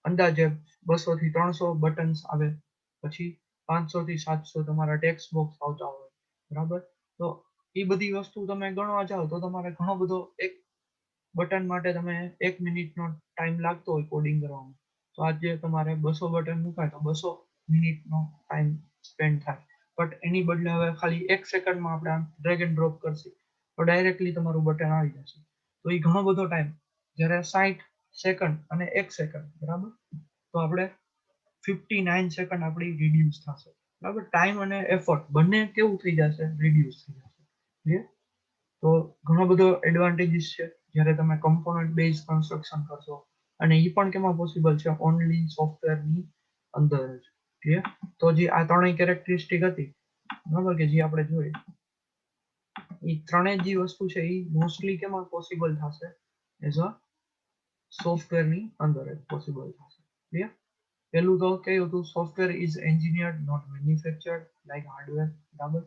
અંદાજે 200 થી 300 બટન્સ આવે, પછી 500 થી 700 તમારા ટેક્સ્ટ બોક્સ આવતા હોય, બરાબર? તો એ બધી વસ્તુ તમે ગણવા જાઓ તો તમારે ઘણો બધો એક બટન માટે તમે 1 મિનિટનો ટાઈમ લાગતો હોય કોડિંગ કરવામાં, તો આજે તમારે 200 બટન મુકાય તો 200 મિનિટનો ટાઈમ સ્પેન્ડ થાય. બટ એની બદલે હવે ખાલી 1 સેકન્ડમાં આપણે ડ્રેગ એન્ડ ડ્રોપ કરશું તો ડાયરેક્ટલી તમારું બટન આવી જશે. તો એ ઘણો બધો ટાઈમ, જ્યારે 60 સેકન્ડ અને 1 સેકન્ડ, બરાબર? તો આપણે 59 સેકન્ડ આપણી રિડ્યુસ થશે, બરાબર? ટાઈમ અને એફર્ટ બંને કેવું થઈ જશે? રિડ્યુસ થઈ જશે. ક્લિયર? તો ઘણો બધો એડવાન્ટેજીસ છે જ્યારે તમે કમ્પોનન્ટ બેઝ કન્સ્ટ્રક્શન કરશો, અને એ પણ કેમાં પોસિબલ છે? ઓનલી સોફ્ટવેરની અંદર જ. ક્લિયર? તો જે આ ત્રણેય કેરેક્ટરિસ્ટિક હતી, બરાબર, કે જે આપણે જોઈ, એ ત્રણેય જે વસ્તુ છે એ મોસ્ટલી કેમાં પોસિબલ થશે? એઝ અ સોફ્ટવેરની અંદર જ પોસિબલ થશે. ક્લિયર? પહેલું તો કયું હતું? Software is engineered not manufactured like hardware, બરાબર?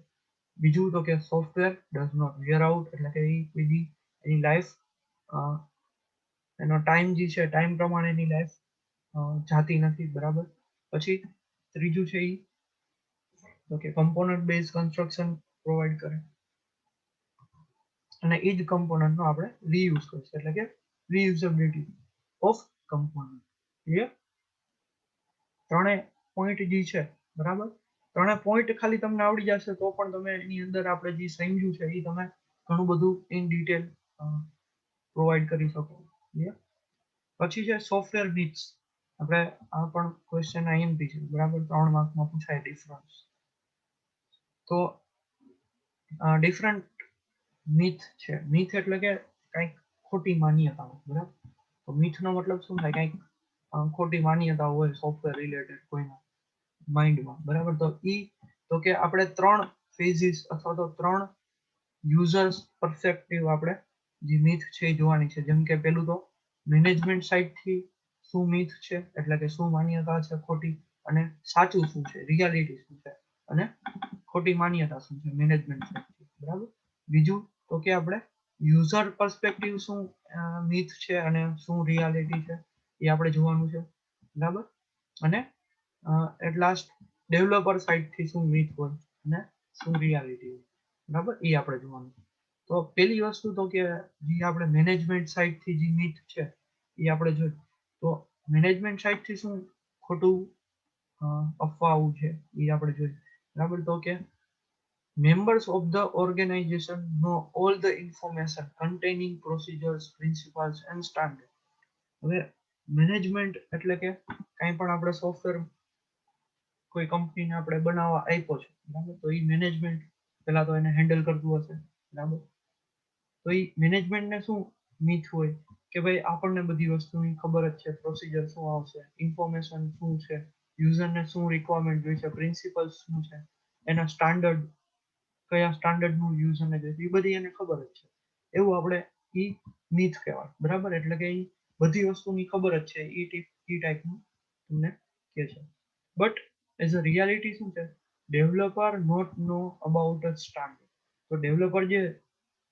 બીજું તો કે software does not wear out, એટલે કે એ કોઈ એની લાઈફ એનો ટાઈમ જે છે ટાઈમ પ્રમાણે એની લાઈફ જાતી નથી, બરાબર. પછી ત્રીજું છે ઈ તો કે કમ્પોનન્ટ બેઝ કન્સ્ટ્રક્શન પ્રોવાઈડ કરે અને એ જ કમ્પોનન્ટ નો આપણે રીયુઝ કરશું, એટલે કે રીયુઝેબિલિટી ઓફ કમ્પોનન્ટ. ક્લિયર? ત્રણે પોઈન્ટ જે છે, બરાબર, ત્રણે પોઈન્ટ ખાલી તમને આવડી જશે તો પણ તમે એની અંદર આપણે જે સમજ્યું છે એ તમે ઘણું બધું ઇન ડિટેલ પ્રોવાઈડ કરી શકો. ક્લિયર? પછી છે સોફ્ટવેર નીડ્સ. આપણે આ પણ ક્વેશ્ચન આઈએમપી છે, બરાબર, 3 માર્કમાં પૂછાય ડિફરન્સ. તો ડિફરન્ટ મિથ છે. મિથ એટલે કે કંઈક ખોટી માન્યતાઓ, બરાબર. તો મિથનો મતલબ શું થાય? કંઈક ખોટી માન્યતા હોય સોફ્ટવેર રિલેટેડ કોઈના માઇન્ડમાં, બરાબર. તો કે આપણે 3 ફેઝિસ અથવા તો 3 યુઝર્સ પરસ્પેક્ટિવ આપણે જે મિથ છે એ જોવાની છે. જેમ કે પેલું તો મેનેજમેન્ટ સાઇડથી શું મિથ છે, એટલે કે શું માન્યતા છે ખોટી, અને સાચું શું છે, રિયાલિટી શું છે, અને ખોટી માન્યતા શું છે મેનેજમેન્ટ સાઇડથી, બરાબર. બીજું તો કે આપણે યુઝર પર્સપેક્ટિવ શું મિથ છે અને શું રિયાલિટી છે એ આપણે જોવાનું છે, બરાબર. અને એટ લાસ્ટ ડેવલપર સાઇડથી શું મિથ હોય અને શું રિયાલિટી હોય, બરાબર, એ આપણે જોવાનું. તો પેલી વસ્તુ તો કે જે આપણે મેનેજમેન્ટ સાઇડથી જે મિથ છે એ આપણે જોઈએ. તો મેનેજમેન્ટ સાઇડથી શું ખોટું અફવાઓ છે એ આપણે જોઈએ, બરાબર. તો કે members of the organization know all the information containing procedures, principles and standards. હવે મેનેજમેન્ટ એટલે કે કંઈ પણ આપણે સોફ્ટવેર કોઈ કંપનીને આપણે બનાવવા આપ્યો છે, બરાબર, તો એ મેનેજમેન્ટ પેલા તો એને હેન્ડલ કરતું હશે, બરાબર. તો એ મેનેજમેન્ટને શું મિથ હોય કે ભાઈ આપણને બધી વસ્તુની ખબર જ છે, પ્રોસિજર શું આવશે, ઇન્ફોર્મેશન શું છે, યુઝરને શું રિક્વાયરમેન્ટ જોઈએ છે, પ્રિન્સિપલ્સ શું છે, એના સ્ટાન્ડર્ડ કયા સ્ટાન્ડર્ડનું યુઝરને જોઈએ એ બધી એને ખબર જ છે. એવું આપણે ઈ મિથ કહેવાય, બરાબર. એટલે કે ઈ બધી વસ્તુની ખબર જ છે ઈ ટાઈપનું તમને કહે છે. બટ એઝ અ રિયાલિટી શું છે? Developer not know about a standard. તો ડેવલપર જે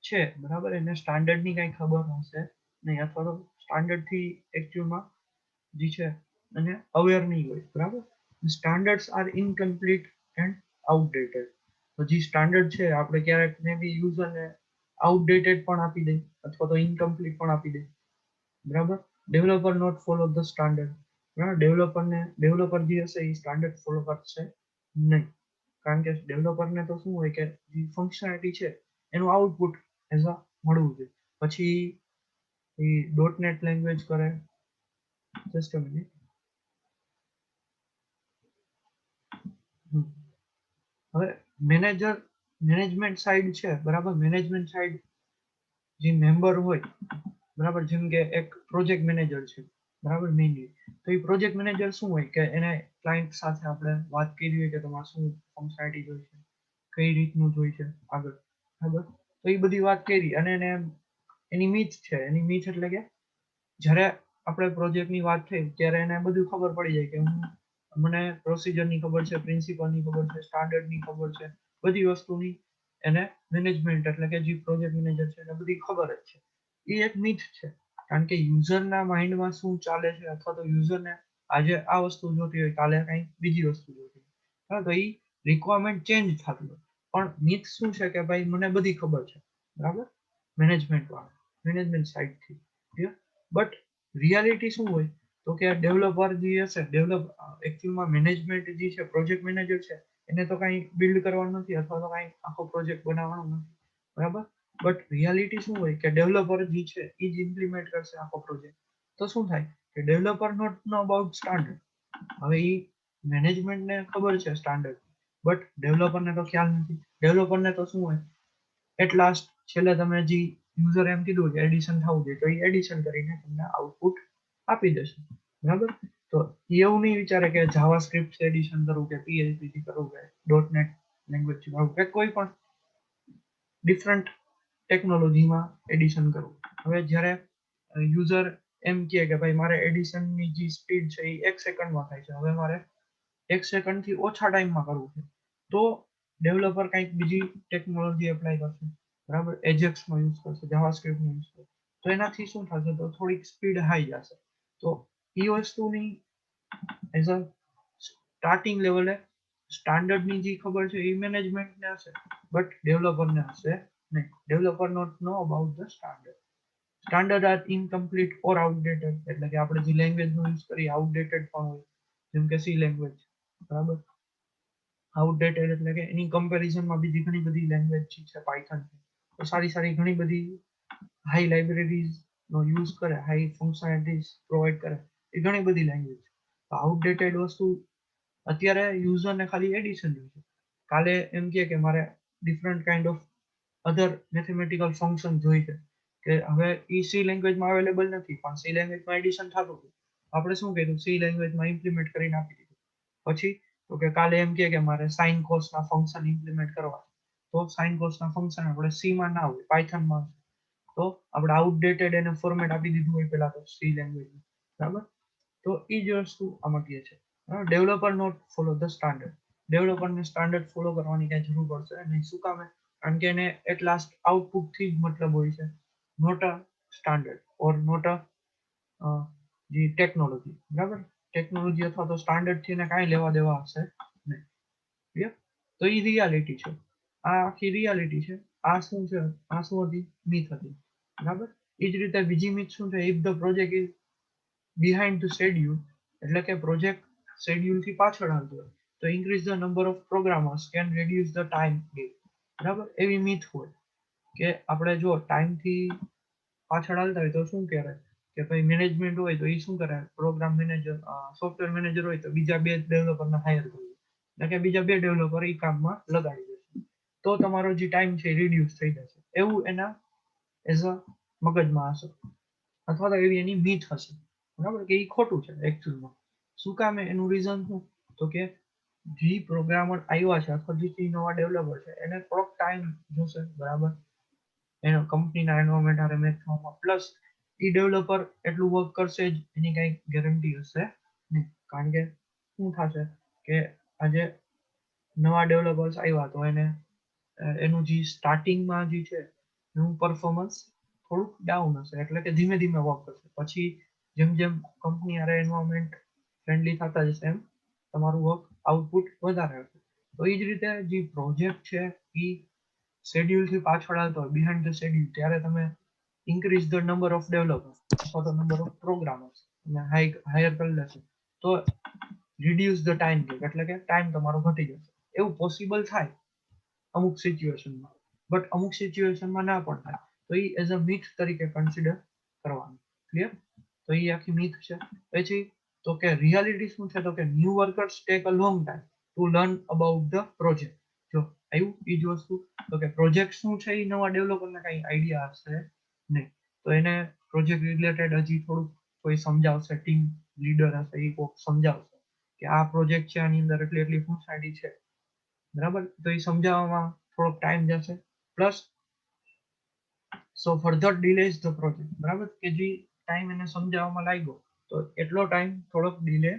છે, બરાબર, એને સ્ટાન્ડર્ડની કાંઈ ખબર હશે નહીં, અથવા તો સ્ટાન્ડર્ડથી એકચ્યુઅલમાં જે છે એને અવેર નહીં હોય, બરાબર. Standards are incomplete and outdated. તો જે સ્ટાન્ડર્ડ છે આપણે ક્યારેક મે બી યુઝરને આઉટડેટેડ પણ આપી દે અથવા તો ઇનકમ્પ્લીટ પણ આપી દે, બરાબર. Developer not follow the standard. બરાબર, ડેવલપર જે હશે એ સ્ટાન્ડર્ડ ફોલો કરશે નહીં, કારણ કે ડેવલપરને તો શું હોય કે જે ફંક્શનાલિટી છે એનું આઉટપુટ એઝ અ મળવું જોઈએ. પછી એ .NET લેંગ્વેજ કરે. Just a minute. હવે મેનેજમેન્ટ સાઈડ છે, બરાબર. મેનેજમેન્ટ સાઈડ જે મેમ્બર હોય, બરાબર, જેમ કે એક પ્રોજેક્ટ મેનેજર છે, બરાબર, મેઇનલી. તો એ પ્રોજેક્ટ મેનેજર શું હોય કે એને ક્લાયન્ટ સાથે આપણે વાત કરી હોય કે તમારે શું ફંક્શનાલિટી જોઈએ છે, કઈ રીતનું જોઈએ છે આગળ, બરાબર. તો એ બધી વાત કરી અને એને એની મિથ છે. એની મિથ એટલે કે જ્યારે આપણે પ્રોજેક્ટની વાત થઈ ત્યારે એને બધું ખબર પડી જાય કે મને પ્રોસિજરની ખબર છે, પ્રિન્સિપલની ખબર છે, સ્ટાન્ડર્ડની ખબર છે, બધી વસ્તુની એને મેનેજમેન્ટ એટલે કે જે પ્રોજેક્ટ મેનેજર છે એને બધી ખબર જ છે. એ એક મિથ છે, કારણ કે યુઝરના માઇન્ડમાં શું ચાલે છે અથવા તો યુઝરને આજે આ વસ્તુ જોતી હોય, કાલે કંઈક બીજી વસ્તુ જોતી હોય, તો એ રિક્વાયરમેન્ટ ચેન્જ થતી હોય. પણ મિથ શું છે કે ભાઈ મને બધી ખબર છે, બરાબર, મેનેજમેન્ટ સાઇડથી. બટ રિયાલિટી શું હોય તો કે ડેવલપર જે હશે, એકચ્યુઅલમાં મેનેજમેન્ટ જે છે, પ્રોજેક્ટ મેનેજર છે, એને તો કંઈ બિલ્ડ કરવાનું નથી અથવા તો કંઈ આખો પ્રોજેક્ટ બનાવવાનો નથી, બરાબર. બટ રિયાલિટી શું હોય કે ડેવલપર જે છે એ જ ઇમ્પ્લિમેન્ટ કરશે આખો પ્રોજેક્ટ. તો શું થાય કે developer not know about standard. હવે એ મેનેજમેન્ટને ખબર છે સ્ટાન્ડર્ડ, બટ ડેવલપરને તો ખ્યાલ નથી. ડેવલપરને તો શું હોય, એટ લાસ્ટ છેલ્લે તમે જે યુઝર એમ કીધું કે એડિશન થવું જોઈએ તો એ એડિશન કરીને તમને આઉટપુટ આપી દેશે, બરાબર. તો એવું નહીં વિચારે કે જાવા સ્ક્રિપ્ટ એડિશન કરવું કે PHP થી કરવું કે .NET લેંગ્વેજ થી કરવું કે કોઈ પણ ડિફરન્ટ ટેકનોલોજીમાં એડિશન કરવું. હવે જ્યારે યુઝર એમ કહે કે ભાઈ મારે એડિશનની જે સ્પીડ છે એ 1 સેકન્ડમાં થાય છે, હવે મારે 1 સેકન્ડથી ઓછા ટાઈમમાં કરવું છે, તો ડેવલપર કંઈક બીજી ટેકનોલોજી એપ્લાય કરશે, બરાબર, એજેક્સ નો યુઝ કરશે, જાવાસ્ક્રિપ્ટ નો યુઝ કરશે, તો એનાથી શું થશે, તો થોડીક સ્પીડ હાઈ જશે. તો એ વસ્તુની એઝ અ સ્ટાર્ટિંગ લેવલે સ્ટાન્ડર્ડની જે ખબર છે એ મેનેજમેન્ટને હશે, બટ ડેવલપરને હશે નહીં. Developer not know about the standard. Standard are incomplete or outdated, એટલે કે આપણે જે લેંગ્વેજનો યુઝ કરીએ આઉટડેટેડ પણ હોય, જેમ કે સી લેંગ્વેજ. બરાબર, આઉટડેટેડ એટલે કે એની કમ્પેરિઝનમાં બીજી ઘણી બધી લેંગ્વેજ છે, પાયથન તો સારી સારી ઘણી બધી હાઈ લાઇબ્રેરીઝ નો યુઝ કરે, હાઈ ફંક્શનાલિટીઝ પ્રોવાઈડ કરે, એ ઘણી બધી લેંગ્વેજ. તો આઉટડેટેડ વસ્તુ અત્યારે યુઝરને ખાલી એડિશન છે. કાલે એમ કે મારે different kind of other mathematical function જોઈ છે, કે હવે એ સી લેંગ્વેજમાં અવેલેબલ નથી, પણ સી લેંગ્વેજમાં એડિશન થતું હતું. આપણે શું કર્યું, સી લેંગ્વેજમાં ઇમ્પ્લિમેન્ટ કરીને આપી દીધું. પછી તો કે કાલે એમ કે મારે સાઇન કોસના ફંક્શન ઇમ્પ્લિમેન્ટ કરવા, તો સાઇન કોસના ફંક્શન આપણે સી માં ના હોય, પાયથનમાં. તો આપણે આઉટડેટેડ એને ફોર્મેટ આપી દીધું હોય પેલા તો સી લેંગ્વેજમાં. બરાબર, તો એ જ વસ્તુ આમાં કહે છે, developer not follow the standard. ડેવલપરને સ્ટાન્ડર્ડ ફોલો કરવાની કઈ જરૂર પડશે નહીં. શું કામ? કારણ કે એને એટ લાસ્ટ આઉટપુટ થી જ મતલબ હોય છે, not a standard or not a જે ટેકનોલોજી. બરાબર, ટેકનોલોજી અથવા તો સ્ટાન્ડર્ડ થી એને કાંઈ લેવા દેવા હશે નહીં. ક્લિયર? તો એ રિયાલિટી છે, આ આખી રિયાલિટી છે. આ શું છે, આ શું હતી, મિથ હતી. બરાબર, એ જ રીતે બીજી મિથ શું છે, if the project is behind the schedule, એટલે કે પ્રોજેક્ટ શેડ્યુલ થી પાછળ આવતો હોય તો increase the number of programmers can reduce the time gap. બરાબર, એવી મિથ હોય કે આપણે જો ટાઈમ થી પાછળ હાલતા હોય તો શું કહેવાય કે ભાઈ મેનેજમેન્ટ હોય તો એ શું કરે, પ્રોગ્રામ મેનેજર, સોફ્ટવેર મેનેજર હોય તો બીજા 2 ડેવલપરને હાયર કરે, એટલે કે બીજા 2 ડેવલપર એ કામમાં લગાડી દેશે, તો તમારો જે ટાઈમ છે રિડ્યુસ થઈ જશે. એવું એના એઝ અ મગજમાં હશે, અથવા તો એવી એની મીથ હશે. બરાબર, કે એ ખોટું છે એકચ્યુઅલમાં. શું કામ? એનું રીઝન શું, તો કે જે પ્રોગ્રામર આવ્યા છે અથવા જે નવા ડેવલપર છે એને થોડોક ટાઈમ જોશે. બરાબર, એનો કંપનીના એન્વાયરમેન્ટ હારે મેચ થવામાં, પ્લસ એ ડેવલપર એટલું વર્ક કરશે જ એની કઈ ગેરંટી હશે નહીં. કારણ કે શું થશે કે આજે નવા ડેવલપર્સ આવ્યા તો એને એનું જે સ્ટાર્ટિંગમાં જે છે એનું પરફોર્મન્સ થોડુંક ડાઉન હશે, એટલે કે ધીમે ધીમે વર્ક કરશે. પછી જેમ જેમ કંપની હારે એન્વાયરમેન્ટ ફ્રેન્ડલી થતા જશે એમ તમારું વર્ક આઉટપુટ વધારે હશે. તો એ જ રીતે જે પ્રોજેક્ટ છે એ શેડ્યુલ થી પાછળ આવતો હોય, બિહાઇન્ડ ધ શેડ્યુલ, ત્યારે તમે increase the number of developers અથવા તો નંબર ઓફ પ્રોગ્રામર્સ અને હાયર કરી લેશો તો રિડ્યુસ ધ ટાઈમ ગેપ, એટલે કે ટાઈમ તમારો ઘટી જશે. એવું પોસિબલ થાય અમુક સિચ્યુએશનમાં, બટ અમુક સિચ્યુએશનમાં ના પણ થાય. તો એ એઝ અ મિથ તરીકે કન્સિડર કરવાનું. ક્લિયર? તો એ આખી મિથ છે. પછી તો કે રિયાલિટી શું છે, તો કે new workers take a long time to learn about the project. જો આવ્યું એ જ વસ્તુ, તો કે પ્રોજેક્ટ શું છે એ નવા ડેવલપરને કઈ આઈડિયા હશે નહીં, તો એને પ્રોજેક્ટ રિલેટેડ હજી થોડુંક કોઈ સમજાવશે, ટીમ લીડર હશે એ કોઈક સમજાવશે કે આ પ્રોજેક્ટ છે, આની અંદર એટલી એટલી ફંક્શનાલિટી છે. બરાબર, તો એ સમજાવવામાં થોડોક ટાઈમ જશે, plus so further delays the project. બરાબર, કે જે ટાઈમ એને સમજાવવામાં લાગ્યો તો એટલો ટાઈમ થોડોક ડિલે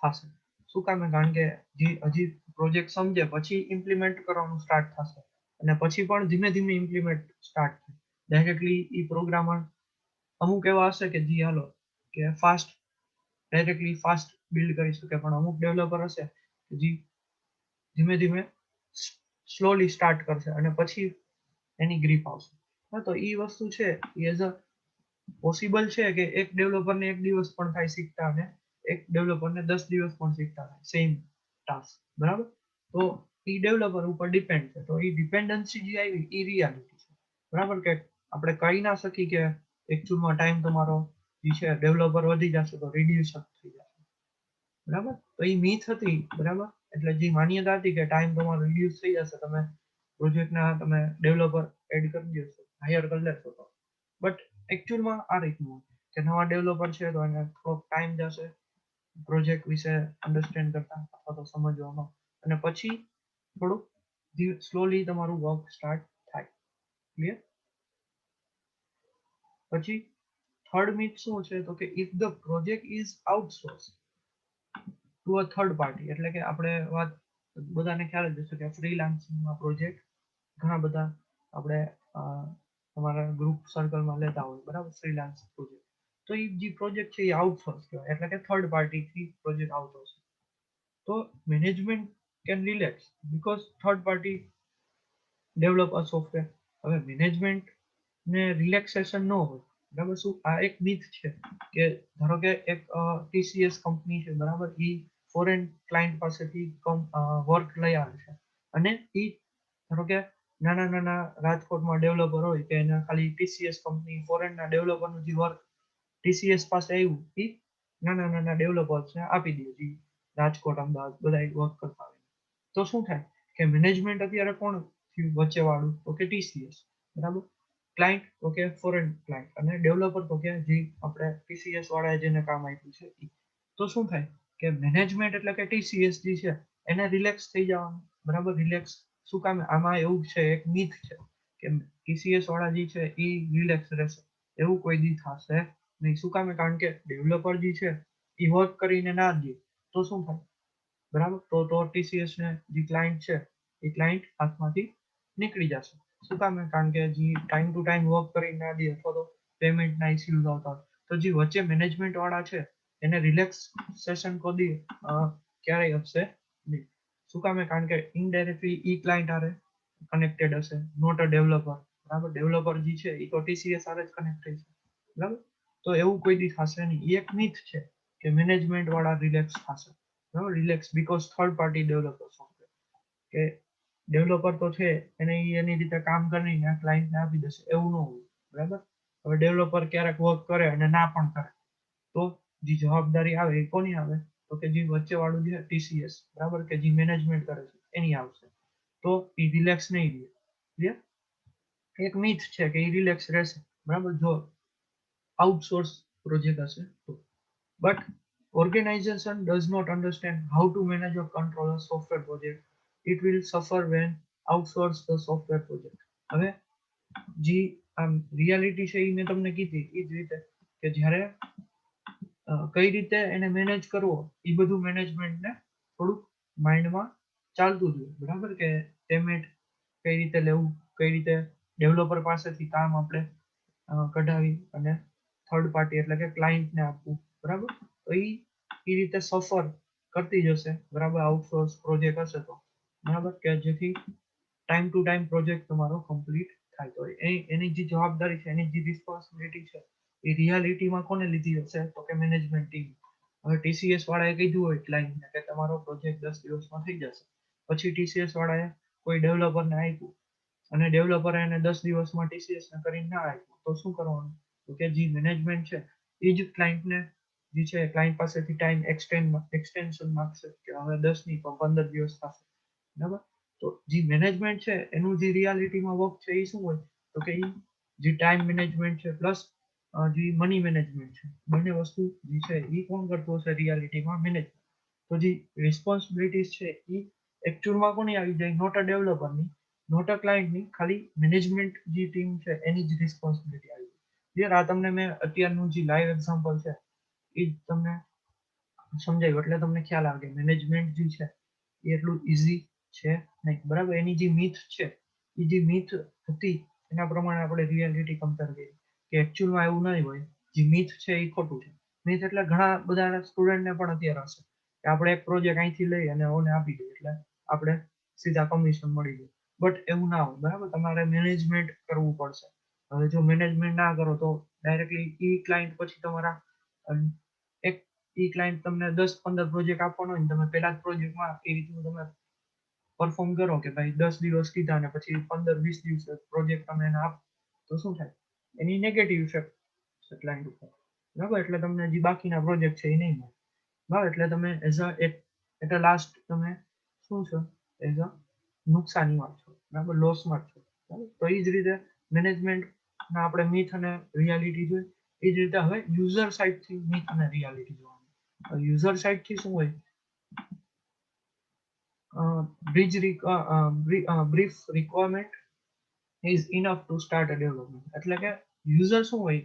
થશે. શું કામ? કારણ કે જે હજી પ્રોજેક્ટ સમજે પછી ઇમ્પ્લિમેન્ટ કરવાનું સ્ટાર્ટ થશે, અને પછી પણ ધીમે ધીમે ઇમ્પ્લિમેન્ટ સ્ટાર્ટ થાય. ડાયરેક્ટલી એ પ્રોગ્રામર અમુક એવા હશે કે જે હાલો કે ફાસ્ટ ડાયરેક્ટલી ફાસ્ટ બિલ્ડ કરી શકે, પણ અમુક ડેવલપર હશે જે ધીમે ધીમે સ્લોલી સ્ટાર્ટ કરશે અને પછી એની ગ્રીપ આવશે. તો એ વસ્તુ છે એઝ અ પોસિબલ છે કે એક ડેવલપરને 1 દિવસ પણ થાય શીખતા, અને એક ડેવલપરને 10 દિવસ પણ શીખતા થાય સેમ ટાસ્ક. બરાબર, તો એ ડેવલપર ઉપર ડિપેન્ડ છે. તો એ ડિપેન્ડન્સી જે આવી એ રિયાલિટી છે. બરાબર, કે આપણે કહી ના શકીએ કે એકચ્યુઅલમાં ટાઈમ તમારો જે છે ડેવલપર વધી જશે તો રિડ્યુસ થઈ જશે. બરાબર, તો એ મીથ હતી. બરાબર, એટલે જે માન્યતા હતી કે ટાઈમ તમારો રિડ્યુસ થઈ જશે, તમે ડેવલપર એડ કરી દેશો, હાયર કરી લેશો તો, બટ એકચ્યુઅલમાં આ રીતનું કે નવા ડેવલપર છે તો એને થોડોક ટાઈમ જશે પ્રોજેક્ટ વિશે અન્ડરસ્ટેન્ડ કરતા અથવા તો સમજવામાં, અને પછી થોડુંક સ્લોલી તમારું વર્ક સ્ટાર્ટ થાય. ક્લિયર? પછી થર્ડ મિથ શું છે, તો કે if the project is outsource to a third party, એટલે કે આપણે વાત બધાને ખ્યાલ જ હશે કે ફ્રીલાન્સિંગમાં પ્રોજેક્ટ ઘણા બધા આપણે તમારા ગ્રુપ સર્કલમાં લેતા હોય, બરાબર, ફ્રીલાન્સ પ્રોજેક્ટ, તો એ જે પ્રોજેક્ટ છે એ આઉટસોર્સ કહેવાય, એટલે કે થર્ડ પાર્ટીથી પ્રોજેક્ટ આઉટસોર્સ. તો management can relax because third party develop a software. હવે મેનેજમેન્ટ ને રિલેક્સેશન ન હોય, બરાબર. શું આ એક મિથ છે કે ધારો કે એક ટીસીએસ કંપની છે, બરાબર, એ ફોરેન ક્લાયન્ટ પાસેથી વર્ક લઈ આવે છે, અને એ ધારો કે નાના નાના રાજકોટમાં ડેવલપર હોય કે એના ખાલી ટીસીએસ કંપની ફોરેનના ડેવલપરનું જે વર્ક ટીસીએસ પાસે આવ્યું એ નાના નાના ડેવલપર્સને આપી દે, જે રાજકોટ અમદાવાદ બધા વર્ક કરતા હોય. તો શું થાય કે મેનેજમેન્ટ અત્યારે કોણ થયું વચ્ચે વાળું, તો કે ટીસીએસ, બરાબર. ક્લાયન્ટ તો કે ફોરેન ક્લાયન્ટ, અને ડેવલપર તો કે જે આપણે ટીસીએસ વાળાએ જેને કામ આપ્યું છે એ. તો શું થાય કે મેનેજમેન્ટ એટલે કે ટીસીએસ જે છે એને રિલેક્સ થઈ જવાનું, બરાબર. રિલેક્સ શું કામ? આમાં એવું છે, એક મિથ છે કે ટીસીએસ વાળા જે છે એ રિલેક્સ રહેશે, એવું કોઈ દી થશે નહીં. શું કામ? કારણ કે ડેવલપર જે છે એ વર્ક કરીને ના દે તો શું થાય, બરાબર. તો ટીસીએસ ને જે ક્લાયન્ટ છે એ ક્લાયન્ટ હાથમાંથી નીકળી જશે. શું કામ? કારણ કે જે ટાઈમ ટુ ટાઈમ વર્ક કરી ના દે અથવા તો પેમેન્ટના ઇસ્યુઝ આવતા હોય, તો જે વચ્ચે મેનેજમેન્ટ વાળા છે એને રિલેક્સેશન કોઈ ક્યારેય હશે નહીં. શું કામ? કારણ કે ઇનડાયરેક્ટલી ઈ ક્લાયન્ટ આરે કનેક્ટેડ હશે, નોટ અ ડેવલપર, બરાબર. ડેવલપર જે છે એ તો ટીસીએસ આરે જ કનેક્ટ થઈ છે, બરાબર. તો એવું કોઈ દી થશે નહીં. એ એક મિથ છે કે મેનેજમેન્ટ વાળા રિલેક્સ થશે, બરાબર. Relax because third party developer software, કે ડેવલપર તો છે એને એની રીતે કામ કરીને ક્લાયન્ટને આપી દેશે, એવું ન હોય, બરાબર. હવે ડેવલપર ક્યારેક વર્ક કરે અને ના પણ કરે, તો જે જવાબદારી આવે એ કોની આવે, તો કે જે વચ્ચે વાળું છે ટીસીએસ, બરાબર, કે જે મેનેજમેન્ટ કરે છે એની આવશે. તો એ રિલેક્સ નહીં રહે. ક્લિયર? એક મિથ છે કે એ રિલેક્સ રહેશે, બરાબર, જો આઉટસોર્સ પ્રોજેક્ટ હશે તો. But organization does not understand how to manage or control a software project. It will suffer when outsource the software project. હવે જે આમ રિયાલિટી છે એ મેં તમને કીધી એ જ રીતે કે જ્યારે કઈ રીતે એને મેનેજ કરવો એ બધું મેનેજમેન્ટને થોડુંક માઇન્ડમાં ચાલતું જોઈએ, બરાબર. કે પેમેન્ટ કઈ રીતે લેવું, કઈ રીતે ડેવલપર પાસેથી કામ આપણે કઢાવી અને થર્ડ પાર્ટી એટલે કે ક્લાયન્ટને આપવું, બરાબર. તો એ રીતે સફર કરતી જશે, બરાબર, આઉટસોર્સ પ્રોજેક્ટ હશે તો, બરાબર. કે જેથી ટાઈમ ટુ ટાઈમ પ્રોજેક્ટ તમારો કમ્પ્લીટ થાય. તો એની જે જવાબદારી છે, એની જે રિસ્પોન્સિબિલિટી છે એ રિયાલિટીમાં કોને લીધી હશે, તો કે મેનેજમેન્ટ ટીમ. હવે ટીસીએસ વાળાએ કીધું હોય ક્લાયન્ટને કે તમારો પ્રોજેક્ટ 10 દિવસમાં થઈ જશે, પછી ટીસીએસ વાળાએ કોઈ ડેવલપરને આપ્યું અને ડેવલપરે એને 10 દિવસમાં ટીસીએસને કરીને ના આપ્યું, તો શું કરવાનું, તો કે જે મેનેજમેન્ટ છે એ જ ક્લાયન્ટને જે છે ક્લાયન્ટ પાસેથી ટાઈમ એક્સટેન્શન માંગશે કે હવે 10 નહીં પણ 15 દિવસ થશે, બરાબર. તો જે મેનેજમેન્ટ છે એનું જે રિયાલિટીમાં વર્ક છે એ શું હોય, તો કે જે ટાઈમ મેનેજમેન્ટ છે પ્લસ જે મની મેનેજમેન્ટ છે, બંને વસ્તુ જે છે એ કોણ કરતું હશે રિયાલિટીમાં? મેનેજમેન્ટ. તો જે રિસ્પોન્સિબિલિટીઝ છે એ એકચ્યુઅલમાં કોની આવી જાય? નોટ અ ડેવલપરની, નોટ અ ક્લાયન્ટની, ખાલી મેનેજમેન્ટ જે ટીમ છે એની જ રિસ્પોન્સિબિલિટી આવી જાય. ક્લિયર? આ તમને મેં અત્યારનું જે લાઈવ એક્ઝામ્પલ છે એ જ તમને સમજાવ્યું, એટલે તમને ખ્યાલ આવે કે મેનેજમેન્ટ જે છે એ એટલું ઇઝી છે નહીં, બરાબર. એની જે મિથ છે એ જે મિથ હતી એના પ્રમાણે આપણે રિયાલિટી કમ્પેર કરી કે એકચ્યુઅલમાં એવું નહીં હોય. જે મિથ છે એ ખોટું છે. મિથ એટલે ઘણા બધા સ્ટુડન્ટને પણ અત્યારે હશે કે આપણે એક પ્રોજેક્ટ અહીંથી લઈ અને ઓને આપી દઈએ એટલે આપણે સીધા કમિશન મળી જાય. બટ એવું ના હોય, બરાબર. તમારે મેનેજમેન્ટ કરવું પડશે. હવે જો મેનેજમેન્ટ ના કરો તો ડાયરેક્ટલી ઈ ક્લાયન્ટ પછી તમારા એક ઈ ક્લાયન્ટ તમને 10-15 પ્રોજેક્ટ આપવાનો હોય ને તમે પહેલા જ પ્રોજેક્ટમાં એ રીતનું તમે પરફોર્મ કરો કે ભાઈ 10 દિવસ કીધા અને પછી 15-20 દિવસે પ્રોજેક્ટ તમે એને આપો, તો શું થાય? એની નેગેટિવ ઇફેક્ટ ક્લાયન્ટ ઉપર, બરાબર. એટલે તમને જે બાકીના પ્રોજેક્ટ છે એ નહીં મળે, બરાબર. એટલે તમે as a at a last તમે શું છો? એઝ અ નુકસાનીમાં છો, બરાબર, લોસમાં છો, બરાબર. તો એ જ રીતે મેનેજમેન્ટના આપણે મિથ અને રિયાલિટી જોઈ, એ જ રીતે હવે યુઝર સાઇડથી મિથ અને રિયાલિટી જોવાનું. યુઝર સાઇડથી શું હોય? brief requirement is enough to start a development. એટલે કે યુઝર શું હોય?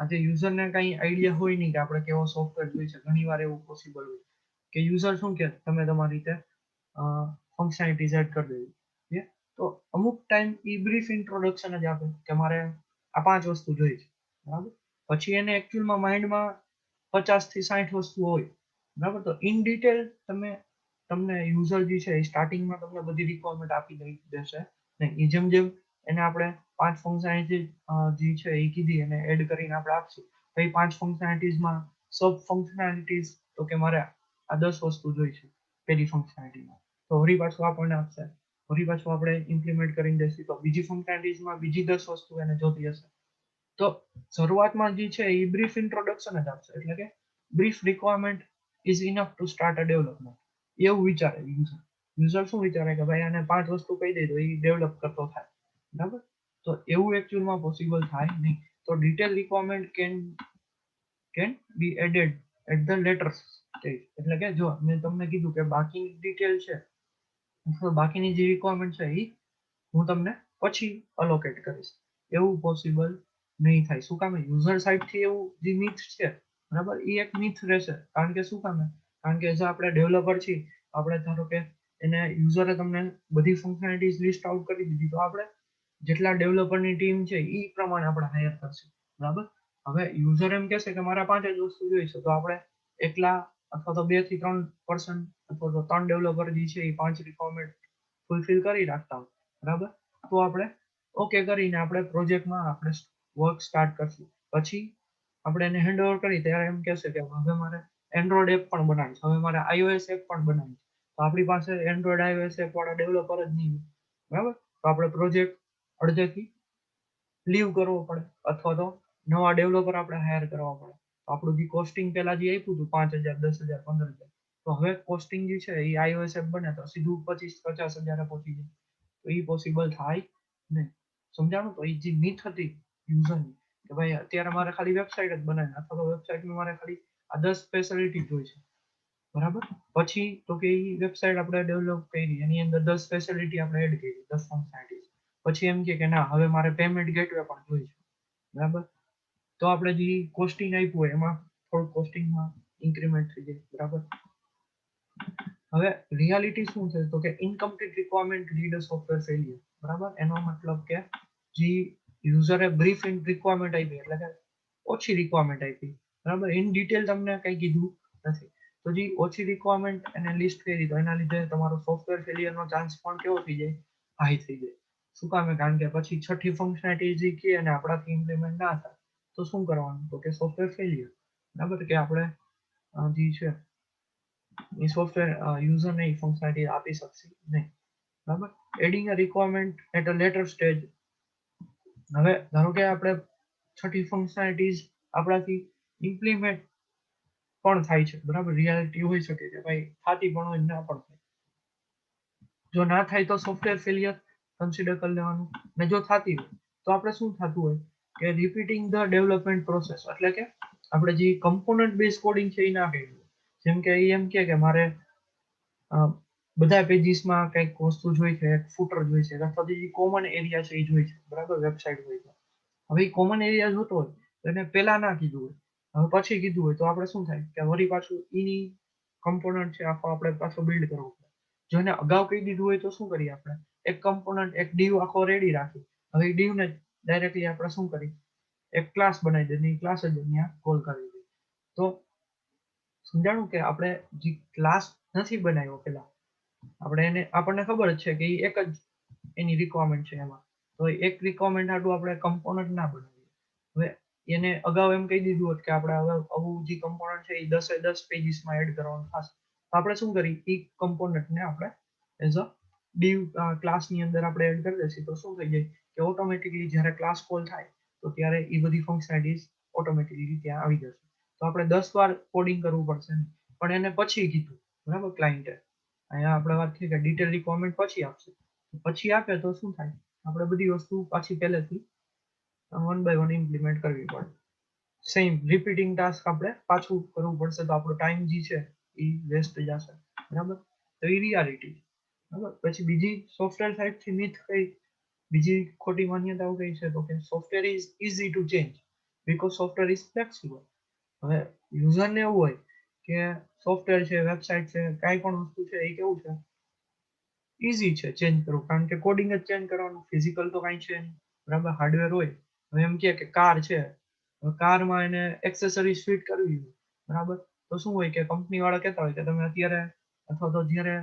આજે યુઝરને કઈ આઈડિયા હોય નહીં કે આપણે કેવો સોફ્ટવેર જોઈએ છે. ઘણીવાર એવું પોસિબલ હોય કે યુઝર શું કે તમે તમારી રીતે ફંક્શનાલિટી સેટ કરી દેવી, તો અમુક ટાઈમ એ બ્રીફ ઇન્ટ્રોડક્શન જ આપે કે મારે આ 5 વસ્તુ જોઈએ છે, બરાબર. પછી એને એકચ્યુઅલમાં માઇન્ડમાં 50 થી 60 વસ્તુ હોય, બરાબર. તો ઇન ડિટેલ તમને યુઝર જે છે એ સ્ટાર્ટિંગમાં તમને બધી રિક્વાયરમેન્ટ આપી દેશે ને એ જેમ જેમ એને આપણે 5 ફંક્શનાલિટી જે છે એ કીધી એને એડ કરીને આપણે આપશું તો એ 5 ફંક્શનાલિટીઝમાં સબ ફંક્શનાલિટીઝ તો કે મારે આ 10 વસ્તુ જોઈ છે પેલી ફંક્શનાલિટીમાં, તો વળી પાછું આપણને આપશે, વળી પાછું આપણે ઇમ્પ્લિમેન્ટ કરીને દેશું તો બીજી ફંક્શનાલિટીઝમાં બીજી 10 વસ્તુ એને જોતી હશે. તો શરૂઆતમાં જે છે એ બ્રીફ ઇન્ટ્રોડક્શન જ આપશે, એટલે કે brief requirement is enough to start a development, એવું વિચારે યુઝર. યુઝર શું વિચારે કે ભાઈ આને 5 વસ્તુ કહી દે તો એ ડેવલપ કરતો થાય, બરાબર. તો એવું એકચ્યુઅલમાં પોસિબલ થાય નહીં. તો detail requirement can be added at the later stage, એટલે કે જો મેં તમને કીધું કે બાકીની ડિટેલ છે અથવા બાકીની જે રિક્વાયરમેન્ટ છે એ હું તમને પછી અલોકેટ કરીશ, એવું પોસિબલ નહીં થાય. શું કામ? યુઝર સાઇડથી એવું જે મિથ છે, બરાબર, એ એક મિથ રહેશે. કારણ કે શું કામ? કારણ કે જો આપણે ડેવલપર છીએ, આપણે ધારો કે એને યુઝરે તમને બધી ફંક્શનાલિટીઝ લિસ્ટ આઉટ કરી દીધી, તો આપણે જેટલા ડેવલપરની ટીમ છે એ પ્રમાણે આપણે હાયર કરશું, બરાબર. હવે યુઝર એમ કહેશે કે મારા 5 જ વસ્તુ જોઈશે, તો આપણે એકલા અથવા તો 2 થી 3% અથવા તો 3 ડેવલપર જે છે એ 5 રિક્વાયરમેન્ટ ફૂલફિલ કરી રાખતા હોય, બરાબર. તો આપણે ઓકે કરીને આપણે પ્રોજેક્ટમાં આપણે વર્ક સ્ટાર્ટ કરશું. પછી આપણે એને હેન્ડઓવર કરી ત્યારે એમ કહેશે કે હવે મારે એન્ડ્રોઇડ એપ પણ બનાવી છે, હવે મારે iOS એપ પણ બનાવી છે. તો આપણી પાસે એન્ડ્રોઇડ iOS એપ વાળા ડેવલપર જ નહીં, બરાબર. તો આપણે પ્રોજેક્ટ અડધેથી લીવ કરવો પડે અથવા તો નવા ડેવલપર આપણે હાયર કરવા પડે. તો આપણું જે કોસ્ટિંગ પહેલા જે આપ્યું હતું 5,000, 10,000, 15,000, તો હવે કોસ્ટિંગ જે છે એ iOS એપ બને તો સીધું 25-50,000 પહોંચી જાય. તો એ પોસિબલ થાય નહીં. સમજાણું? તો એ જે મિથ હતી યુઝરની કે ભાઈ અત્યારે મારે ખાલી વેબસાઇટ જ બનાવી અથવા તો વેબસાઇટમાં મારે ખાલી આ 10 ફેસિલિટી જોઈ છે, બરાબર. પછી તો કે એ વેબસાઇટ આપણે ડેવલપ કરી, એની અંદર 10 ફેસિલિટી આપણે એડ કરી, 10 ફંક્શનાલિટી. પછી એમ કે ના હવે મારે પેમેન્ટ ગેટવે પણ જોઈ છે, બરાબર. તો આપણે જે કોસ્ટિંગ આપ્યું હોય એમાં થોડું કોસ્ટિંગમાં ઇન્ક્રીમેન્ટ થઈ જાય, બરાબર. હવે રિયાલિટી શું છે તો કે ઇનકમ્પ્લીટ રિક્વાયરમેન્ટ લીડ અ સોફ્ટવેર ફેલિયર, બરાબર. એનો મતલબ કે જે યુઝરે બ્રીફ રિક્વાયરમેન્ટ આપી એટલે કે ઓછી રિક્વાયરમેન્ટ આપી, બરાબર, ઇન ડિટેલ તમને કઈ કીધું નથી, તો જે ઓછી રિક્વાયરમેન્ટ એને લિસ્ટ કરી તો એના લીધે તમારો સોફ્ટવેર ફેલિયરનો ચાન્સ પણ કેવો થઈ જાય? હાઈ થઈ જાય. શું કામ? કારણ કે પછી છઠ્ઠી ફંક્શનાલિટી જે કે અને આપણાથી ઇમ્પ્લિમેન્ટ ના થાય તો શું કરવાનું? તો કે સોફ્ટવેર ફેલિયર, બરાબર. કે આપણે જે છે એ સોફ્ટવેર યુઝરને એ ફંક્શનાલિટી આપી શકશે નહીં, બરાબર. Adding a requirement at a later stage. હવે ધારો કે આપણે છઠ્ઠી ફંક્શનાલિટીઝ આપણાથી ઇમ્પ્લિમેન્ટ પણ થાય છે, બરાબર. રિયાલિટી હોઈ શકે કે ભાઈ થતી પણ હોય ના પણ થાય. જો ના થાય તો સોફ્ટવેર ફેલિયર કન્સિડર કરી લેવાનું, ને જો થતી હોય તો આપણે શું થતું હોય કે રિપીટિંગ ધ ડેવલપમેન્ટ પ્રોસેસ, એટલે કે આપણે જે કમ્પોનન્ટ બેઝ કોડિંગ છે એ ના કર્યું. જેમ કે એમ કે મારે બધા પેજીસમાં કંઈક વસ્તુ જોઈ છે, એક ફૂટર જોઈ છે અથવા તો જે કોમન એરિયા છે એ જોઈ છે, બરાબર, વેબસાઇટ હોય તો. હવે એ કોમન એરિયા જોતો હોય તો એને પહેલા ના કીધું હોય, હવે પછી કીધું હોય તો આપણે શું થાય કે વળી પાછું એની કમ્પોનન્ટ છે આખો આપણે પાછો બિલ્ડ કરવો પડે. જો એને અગાઉ કહી દીધું હોય તો શું કરીએ આપણે? એક કમ્પોનન્ટ એક ડીવ આખો રેડી રાખી, હવે એ ડીવને ડાયરેક્ટલી આપણે શું કરી એક ક્લાસ બનાવી દઈએ, એ ક્લાસ જ અહીંયા કોલ કરી દઈએ. તો સમજાણું કે આપણે જે ક્લાસ નથી બનાવ્યો પેલા, આપણે એને આપણને ખબર છે કે એક જ એની રિક્વાયરમેન્ટ છે એમાં, તો એક રિક્વાયરમેન્ટ હાટું આપણે કમ્પોનન્ટ ના બનાવીએ. હવે એને અગાઉ એમ કહી દીધું હોત કે આપણે હવે આવું જે કમ્પોનન્ટ છે એ 10 પેજીસમાં એડ કરવાનું થશે, તો આપણે શું કરી એ કમ્પોનન્ટને આપણે એઝ અ ડીવ ક્લાસની અંદર આપણે એડ કરી દઈશું, તો શું થઈ જાય કે ઓટોમેટિકલી જ્યારે ક્લાસ કોલ થાય તો ત્યારે એ બધી ફંક્શનાલિટીઝ ઓટોમેટિકલી ત્યાં આવી જશે. તો આપણે 10 વાર કોડિંગ કરવું પડશે નહીં, પણ એને પછી કીધું, બરાબર, ક્લાયન્ટે. અહીંયા આપણે વાત થઈ કે ડિટેલ રિક્વાયરમેન્ટ પછી આપશે, પછી આપે તો શું થાય? આપણે બધી વસ્તુ પાછી પહેલેથી વન બાય વન ઇમ્પ્લિમેન્ટ કરવી પડે. સેમ રિપીટિંગ ટાસ્ક આપણે પાછું કરવું પડશે, તો આપણો ટાઈમ જે છે એ વેસ્ટ જશે, બરાબર. તો એ રિયાલિટી, બરાબર. પછી બીજી સોફ્ટવેર સાઇડથી મિથ કઈ, બીજી ખોટી માન્યતાઓ કઈ છે તો કે software is easy to change because software is flexible. હવે યુઝરને એવું હોય કે સોફ્ટવેર છે, વેબસાઇટ છે, કાંઈ પણ વસ્તુ છે એ કેવું છે ઈઝી છે ચેન્જ કરવું, કારણ કે કોડિંગ જ ચેન્જ કરવાનું, ફિઝિકલ તો કાંઈ છે નહીં, બરાબર. હાર્ડવેર હોય, હવે એમ કે કાર છે, કારમાં એને એક્સેસરીઝ ફિટ કરવી હોય, બરાબર. તો શું હોય કે કંપની વાળા કહેતા હોય કે તમે અત્યારે અથવા તો જ્યારે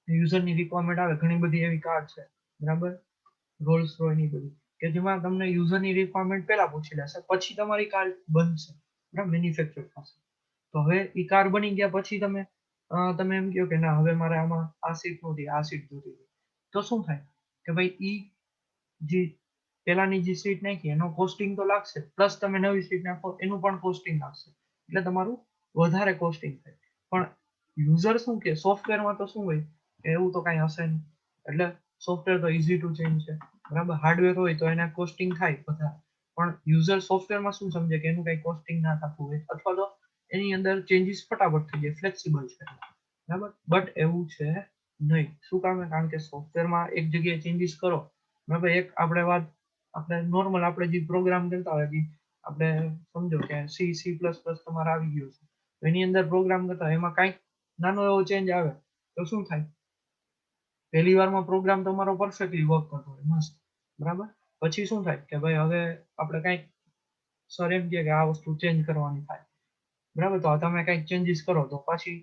યુઝરની રિક્વાયરમેન્ટ આવે, ઘણી બધી એવી કાર છે, બરાબર, રોલ્સ રોયની બધી, કે જેમાં તમને યુઝરની રિક્વાયરમેન્ટ પહેલા પૂછી લેશે, પછી તમારી કાર બનશે, બરાબર, મેન્યુફેક્ચર થશે. તો હવે એ કાર બની ગયા પછી તમે એમ કહો કે ના હવે મારે આમાં આ સીટ નહોતી, આ સીટ જોતી હતી, તો શું થાય કે ભાઈ ઈ જે પેલાની જે સીટ નાખી એનો કોસ્ટિંગ તો લાગશે, પ્લસ તમે નવી સીટ નાખો એનું પણ કોસ્ટિંગ લાગશે, એટલે તમારું વધારે કોસ્ટિંગ થાય. પણ યુઝર શું કે સોફ્ટવેરમાં તો શું હોય કે એવું તો કાંઈ હશે નહીં, એટલે સોફ્ટવેર તો ઇઝી ટુ ચેન્જ છે, બરાબર. હાર્ડવેર હોય તો એના કોસ્ટિંગ થાય બધા, પણ યુઝર સોફ્ટવેરમાં શું સમજે કે એનું કંઈ કોસ્ટિંગ ના થતું હોય, અથવા તો એની અંદર ચેન્જીસ ફટાફટ થઈ જાય, ફ્લેક્સિબલ છે, બરાબર. બટ એવું છે નહીં. શું કામ? કારણ કે સોફ્ટવેરમાં એક જગ્યાએ ચેન્જીસ કરો, બરાબર. એક આપણે નોર્મલ આપણે જે પ્રોગ્રામ કરતા હોય, જે આપણે સમજો કે C++ તમારે આવી ગયું છે, તો એની અંદર પ્રોગ્રામ કરતા હોય એમાં કાંઈક નાનો એવો ચેન્જ આવે તો શું થાય? પહેલી વારમાં પ્રોગ્રામ તમારો પરફેક્ટલી વર્ક કરતો હોય, મસ્ત, બરાબર. પછી શું થાય કે ભાઈ હવે આપણે કાંઈક સર એમ કહે કે આ વસ્તુ ચેન્જ કરવાની થાય, બરાબર. તો તમે કંઈક ચેન્જીસ કરો તો પાછી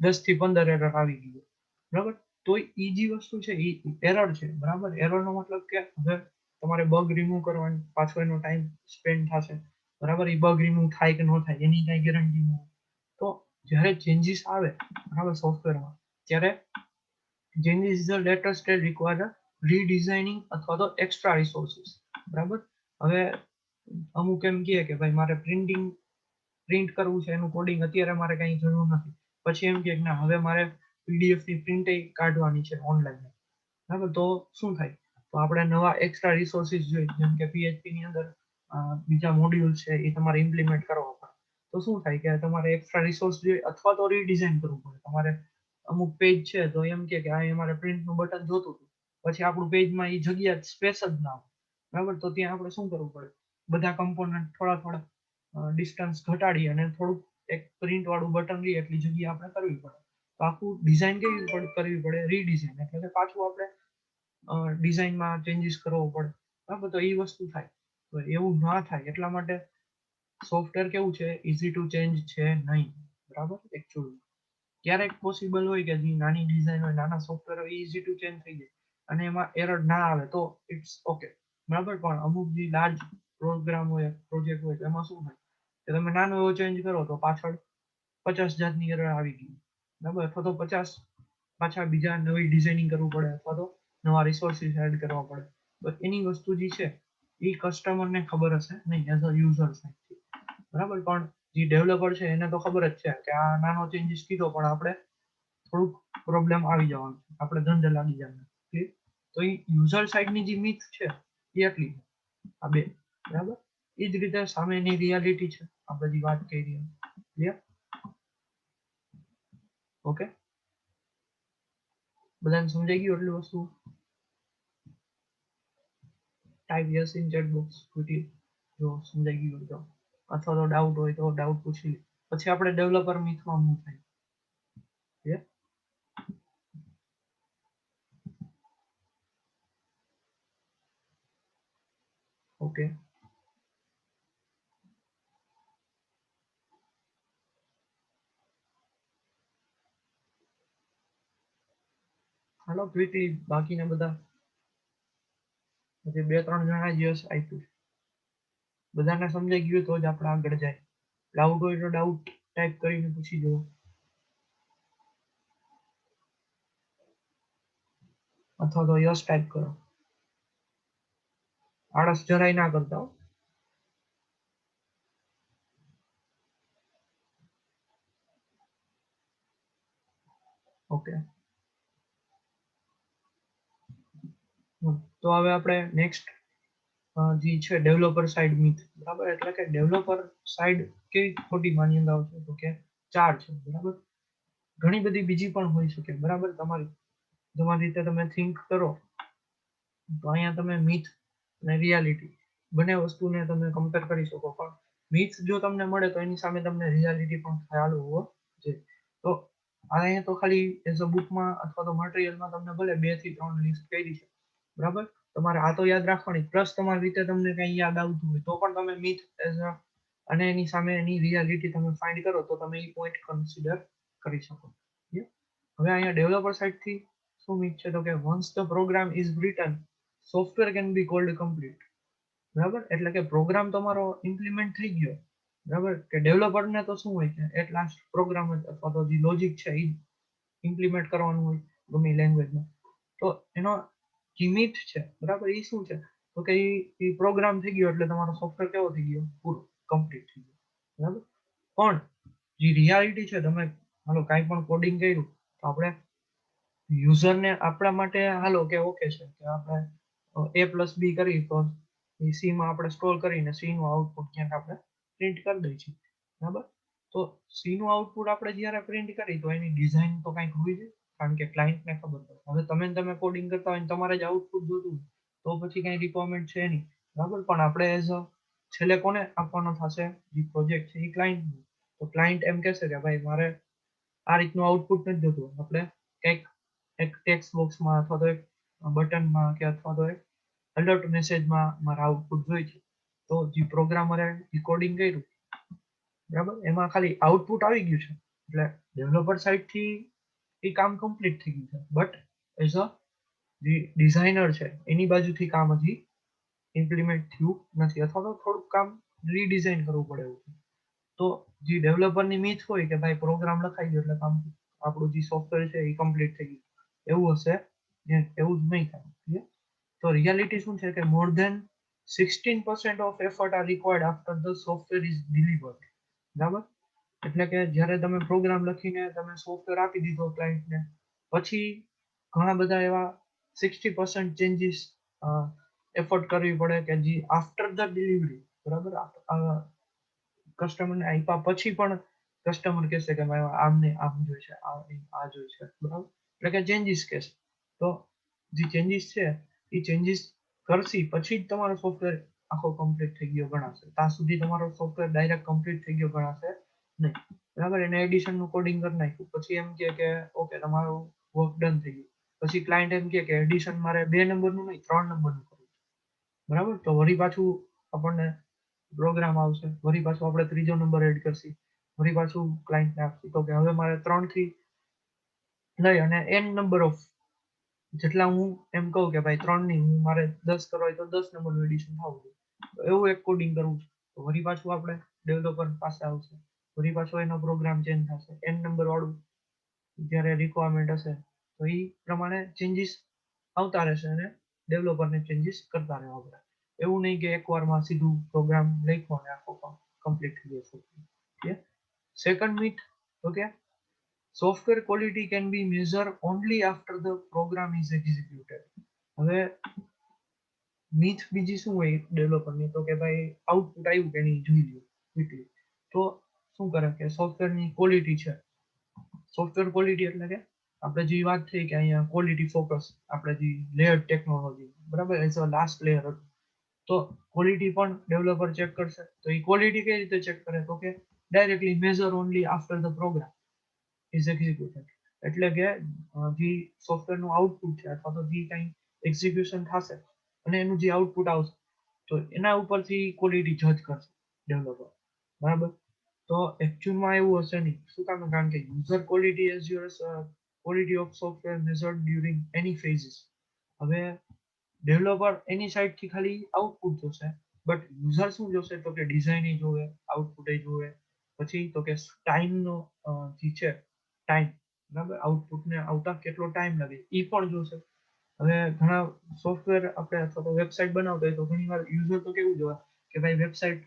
10 થી 15 એરર આવી ગઈ, બરાબર. તો ઈ જે વસ્તુ છે એ એરર છે, બરાબર. એરરનો મતલબ કે હવે તમારે બગ રિમૂવ કરવાની, પાછો એનો ટાઈમ સ્પેન્ડ થશે, બરાબર. એ બગ રિમૂવ થાય કે ન થાય એની કાંઈ ગેરંટી ન હોય. તો જ્યારે ચેન્જીસ આવે, બરાબર, સોફ્ટવેરમાં, ત્યારે changes the later state require redesigning અથવા તો extra resources, બરાબર. હવે અમુક એમ કહે કે ભાઈ મારે પ્રિન્ટ કરવું છે, એનું કોડિંગ અત્યારે મારે કંઈ જરૂર નથી, પછી એમ કે ના હવે મારે પીડીએફ ની પ્રિન્ટ કાઢવાની છે ઓનલાઈન, બરાબર. તો શું થાય? તો આપણે નવા એક્સ્ટ્રા રિસોર્સિસ જોઈએ, જેમ કે PHP ની અંદર બીજા મોડ્યુલ છે એ તમારે ઇમ્પ્લિમેન્ટ કરવા પડે. તો શું થાય કે તમારે એક્સ્ટ્રા રિસોર્સ જોઈએ, અથવા તો રીડિઝાઇન કરવું પડે. તમારે અમુક પેજ છે તો એમ કે આ અમારે પ્રિન્ટનું બટન જોતું હતું, પછી આપણું પેજમાં એ જગ્યા સ્પેસ જ ના હોય, બરાબર. તો ત્યાં આપણે શું કરવું પડે? બધા કમ્પોનન્ટ થોડા ડિસ્ટન્સ ઘટાડી અને થોડુંક એક પ્રિન્ટ વાળું બટન લઈએ એટલી જગ્યા આપણે કરવી પડે. તો આખું ડિઝાઇન કરવી પડે, રીડિઝાઇન, એટલે કે પાછું આપણે ડિઝાઇનમાં ચેન્જીસ કરવો પડે, બરાબર. તો એ વસ્તુ થાય. તો એવું ના થાય એટલા માટે સોફ્ટવેર કેવું છે, ઇઝી ટુ ચેન્જ છે નહીં, બરાબર. એકચ્યુઅલી ક્યારેક પોસિબલ હોય કે જે નાની ડિઝાઇન હોય, નાના સોફ્ટવેર હોય, ઇઝી ટુ ચેન્જ થઈ જાય અને એમાં એરર ના આવે તો ઇટ્સ ઓકે, બરાબર. પણ અમુક જે લાર્જ પ્રોગ્રામ હોય, પ્રોજેક્ટ હોય, એમાં શું થાય કે તમે નાનો એવો ચેન્જ કરો તો પાછળ 50 જાતની એરર આવી ગઈ, બરાબર. અથવા તો 50 પાછા બીજા નવી ડિઝાઇનિંગ કરવું પડે, અથવા તો નવા રિસોર્સિસ એડ કરવા પડે. બટ એની વસ્તુ જે છે એ કસ્ટમરને ખબર હશે નહીં એઝ અ યુઝર સાઇડથી, બરાબર. પણ જે ડેવલપર છે એને તો ખબર જ છે કે આ નાનો ચેન્જીસ કીધો પણ આપણે થોડુંક પ્રોબ્લેમ આવી જવાનું, આપણે દંડ લાગી જવાનો. તો એ યુઝર સાઇડની જે મિથ છે એ એટલી, આ બે, બરાબર. એ જ રીતે સામેની રિયાલિટી છે, આપણે જે વાત કરી રહ્યા, ક્લિયર? ઓકે, બધાને સમજાઈ ગયું એટલી વસ્તુ? Type yes in chat box જો સમજાઈ ગયું હોય તો, અથવા તો ડાઉટ હોય તો ડાઉટ પૂછી લે. પછી આપણે ડેવલપર મિથમાં મૂવ થાય, ક્લિયર? ઓકે, હાલો ક્વિકલી બાકીના બધા હજી 2-3 જણા જ યસ આપ્યું, બધાને સમજાઈ ગયું તો જ આપણે આગળ જાય. ડાઉટ હોય તો ડાઉટ ટાઈપ કરીને પૂછી જુઓ, અથવા તો યસ ટાઈપ કરો. આળસ જરાય ના કરતા હો. ઓકે, તો હવે આપણે નેક્સ્ટ જે છે ડેવલપર સાઇડ મિથ, બરાબર. એટલે કે ડેવલપર સાઇડ કેવી ખોટી માન્યતાઓ છે, તો કે 4 છે, બરાબર. ઘણી બધી બીજી પણ હોઈ શકે, બરાબર. તમારી રીતે તમે થિંક કરો તો અહીંયા તમે મિથ અને રિયાલિટી બંને વસ્તુને તમે કમ્પેર કરી શકો. પણ મિથ જો તમને મળે તો એની સામે તમને રિયાલિટી પણ ખ્યાલ હોવો જોઈએ. તો અહીંયા તો ખાલી એઝ અ બુકમાં અથવા તો મટીરિયલમાં તમને ભલે 2 થી 3 લિસ્ટ કરી છે, બરાબર. તમારે આ તો યાદ રાખવાની, પ્લસ તમારી રીતે તમને કંઈ યાદ આવતું હોય તો પણ તમે મિથ એઝ અ અને એની સામે એની રિયાલિટી તમે ફાઇન્ડ કરો તો તમે એ પોઈન્ટ કન્સિડર કરી શકો. હવે અહીંયા ડેવલપર સાઇડથી શું મિથ છે તો કે once the program is written software can be called complete, બરાબર. એટલે કે પ્રોગ્રામ તમારો ઇમ્પ્લિમેન્ટ થઈ ગયો, બરાબર, કે ડેવલપરને તો શું હોય કે એટ લાસ્ટ પ્રોગ્રામ અથવા તો જે લોજિક છે એ ઇમ્પ્લિમેન્ટ કરવાનું હોય ગમે લેંગ્વેજમાં. તો એનો જે મિથ છે, બરાબર, એ શું છે તો કે એ પ્રોગ્રામ થઈ ગયો એટલે તમારો સોફ્ટવેર કેવો થઈ ગયો, પૂરો કમ્પ્લીટ થઈ ગયો, બરાબર. પણ જે રિયાલિટી છે, તમે હાલો કાંઈ પણ કોડિંગ કર્યું તો આપણે યુઝરને આપણા માટે હાલો કે ઓકે છે કે આપણે a+b કરી તો સી માં આપણે સ્ક્રોલ કરીને સી નું આઉટપુટ ક્યાંક આપણે પ્રિન્ટ કરી દઈએ છીએ, બરાબર. તો સી નું આઉટપુટ આપણે જ્યારે પ્રિન્ટ કરી તો એની ડિઝાઇન તો કંઈક હોવી જોઈએ, કારણ કે ક્લાયન્ટને ખબર પડે. હવે તમે કોડિંગ કરતા હોય તમારે જ આઉટપુટ જોતું તો પછી કંઈ રિક્વાયરમેન્ટ છે નહીં, બરાબર. પણ આપણે એઝ અ છેલ્લે કોને આપવાનો થશે, જે પ્રોજેક્ટ છે એ ક્લાયન્ટ. તો ક્લાયન્ટ એમ કહેશે કે ભાઈ મારે આ રીતનું આઉટપુટ નથી જોતું, આપણે કંઈક એક ટેક્સ્ટ બોક્સમાં અથવા તો એક બટનમાં કે અથવા તો એક અલર્ટ મેસેજમાં મારે આઉટપુટ જોઈએ છે. તો જે પ્રોગ્રામરે કોડિંગ કર્યું, બરાબર, એમાં ખાલી આઉટપુટ આવી ગયું છે એટલે ડેવલપર સાઇડથી એ કામ કમ્પ્લીટ થઈ ગયું છે, બટ એઝ અ જે ડિઝાઇનર છે એની બાજુથી કામ હજી ઇમ્પ્લિમેન્ટ થયું નથી અથવા તો થોડુંક કામ રીડિઝાઇન કરવું પડે એવું છે. તો જે ડેવલપરની મિથ હોય કે ભાઈ પ્રોગ્રામ લખાઈ ગયો એટલે કામ આપણું જે સોફ્ટવેર છે એ કમ્પ્લીટ થઈ ગયું, એવું હશે એવું જ નહીં થાય. તો રિયાલિટી શું છે કે more than 16% of effort are required after the software is delivered, બરાબર. એટલે કે જ્યારે તમે પ્રોગ્રામ લખીને તમે સોફ્ટવેર આપી દીધો ક્લાયન્ટને, પછી ઘણા બધા એવા 60% ચેન્જીસ એફર્ટ કરવી પડે કે જે આફ્ટર ધ ડિલિવરી, બરાબર, કસ્ટમરને આપ્યા પછી પણ કસ્ટમર કહેશે કે ભાઈ આમને આમ જોઈશે, આ જોઈશે, બરાબર. એટલે કે ચેન્જીસ કહેશે. તો જે ચેન્જીસ છે એ ચેન્જીસ કરશી પછી જ તમારો સોફ્ટવેર આખો કમ્પ્લીટ થઈ ગયો ગણાશે. ત્યાં સુધી તમારો સોફ્ટવેર ડાયરેક્ટ કમ્પ્લીટ થઈ ગયો ગણાશે નહીં, બરાબર. એને એડિશનનું કોડિંગ કરી નાખ્યું પછી એમ કહે કે ઓકે તમારું વર્ક ડન થઈ ગયું. પછી ક્લાયન્ટ એમ કહે કે એડિશન મારે 2 નંબરનું નહીં 3 નંબરનું કરવું છે, બરાબર. તો વળી પાછું આપણને પ્રોગ્રામ આવશે, વળી પાછું આપણે ત્રીજો નંબર એડ કરશી, વળી પાછું ક્લાયન્ટને આપશું તો કે હવે મારે 3 થી લઈ અને n નંબર ઓફ જેટલા હું એમ કહું કે ભાઈ 3 ની હું મારે 10 કરવા હોય તો 10 નંબરનું એડિશન થવું જોઈએ, તો એવું એક કોડિંગ કરવું છે. તો વળી પાછું આપણે ડેવલપર પાસે આવશે, વળી પાછો એનો પ્રોગ્રામ ચેન્જ થશે, n નંબર વાળું જ્યારે રિક્વાયરમેન્ટ હશે તો એ પ્રમાણે ચેન્જીસ આવતા રહેશે અને ડેવલપરને ચેન્જીસ કરતા રહેવા પડે. એવું નહીં કે એકવારમાં સીધું પ્રોગ્રામ લખ્યો અને આખો કમ્પ્લીટ થઈ જશે. સેકન્ડ મિથ તો કે software quality can be measured only after the program is executed. હવે મિથ બીજી શું હોય ડેવલપરની તો કે ભાઈ આઉટપુટ આવ્યું કે નહીં જોઈ લ્યો ક્વિકલી. તો શું કરે કે સોફ્ટવેરની ક્વોલિટી છે, સોફ્ટવેર ક્વોલિટી એટલે કે આપણે જે વાત થઈ કે અહીંયા ક્વોલિટી ફોકસ આપણે જે લેયર ટેકનોલોજી, બરાબર, એઝ અ લાસ્ટ લેયર હતું. તો ક્વોલિટી પણ ડેવલપર ચેક કરશે. તો એ ક્વોલિટી કઈ રીતે ચેક કરે તો કે directly measure only after the program is executed. એટલે કે જે સોફ્ટવેરનું આઉટપુટ છે અથવા તો જે કંઈ એક્ઝિક્યુશન થશે અને એનું જે આઉટપુટ આવશે તો એના ઉપરથી ક્વોલિટી જજ કરશે ડેવલપર, બરાબર. તો એકચ્યુઅલમાં એવું હશે નહીં. શું કામ? કારણ કે user quality as your quality of software measured during એની ફેઝિસ. હવે ડેવલપર એની સાઈડથી ખાલી આઉટપુટ જોશે, બટ યુઝર શું જોશે તો કે ડિઝાઇન જોવે, આઉટપુટ જોવે, પછી તો કે ટાઈમનો જે છે ટાઈમ, બરાબર, આઉટપુટને આવતા કેટલો ટાઈમ લાગે એ પણ જોશે. હવે ઘણા સોફ્ટવેર આપણે અથવા તો વેબસાઇટ બનાવતા હોય તો ઘણી વાર યુઝર તો કેવું જોવે કે ભાઈ વેબસાઇટ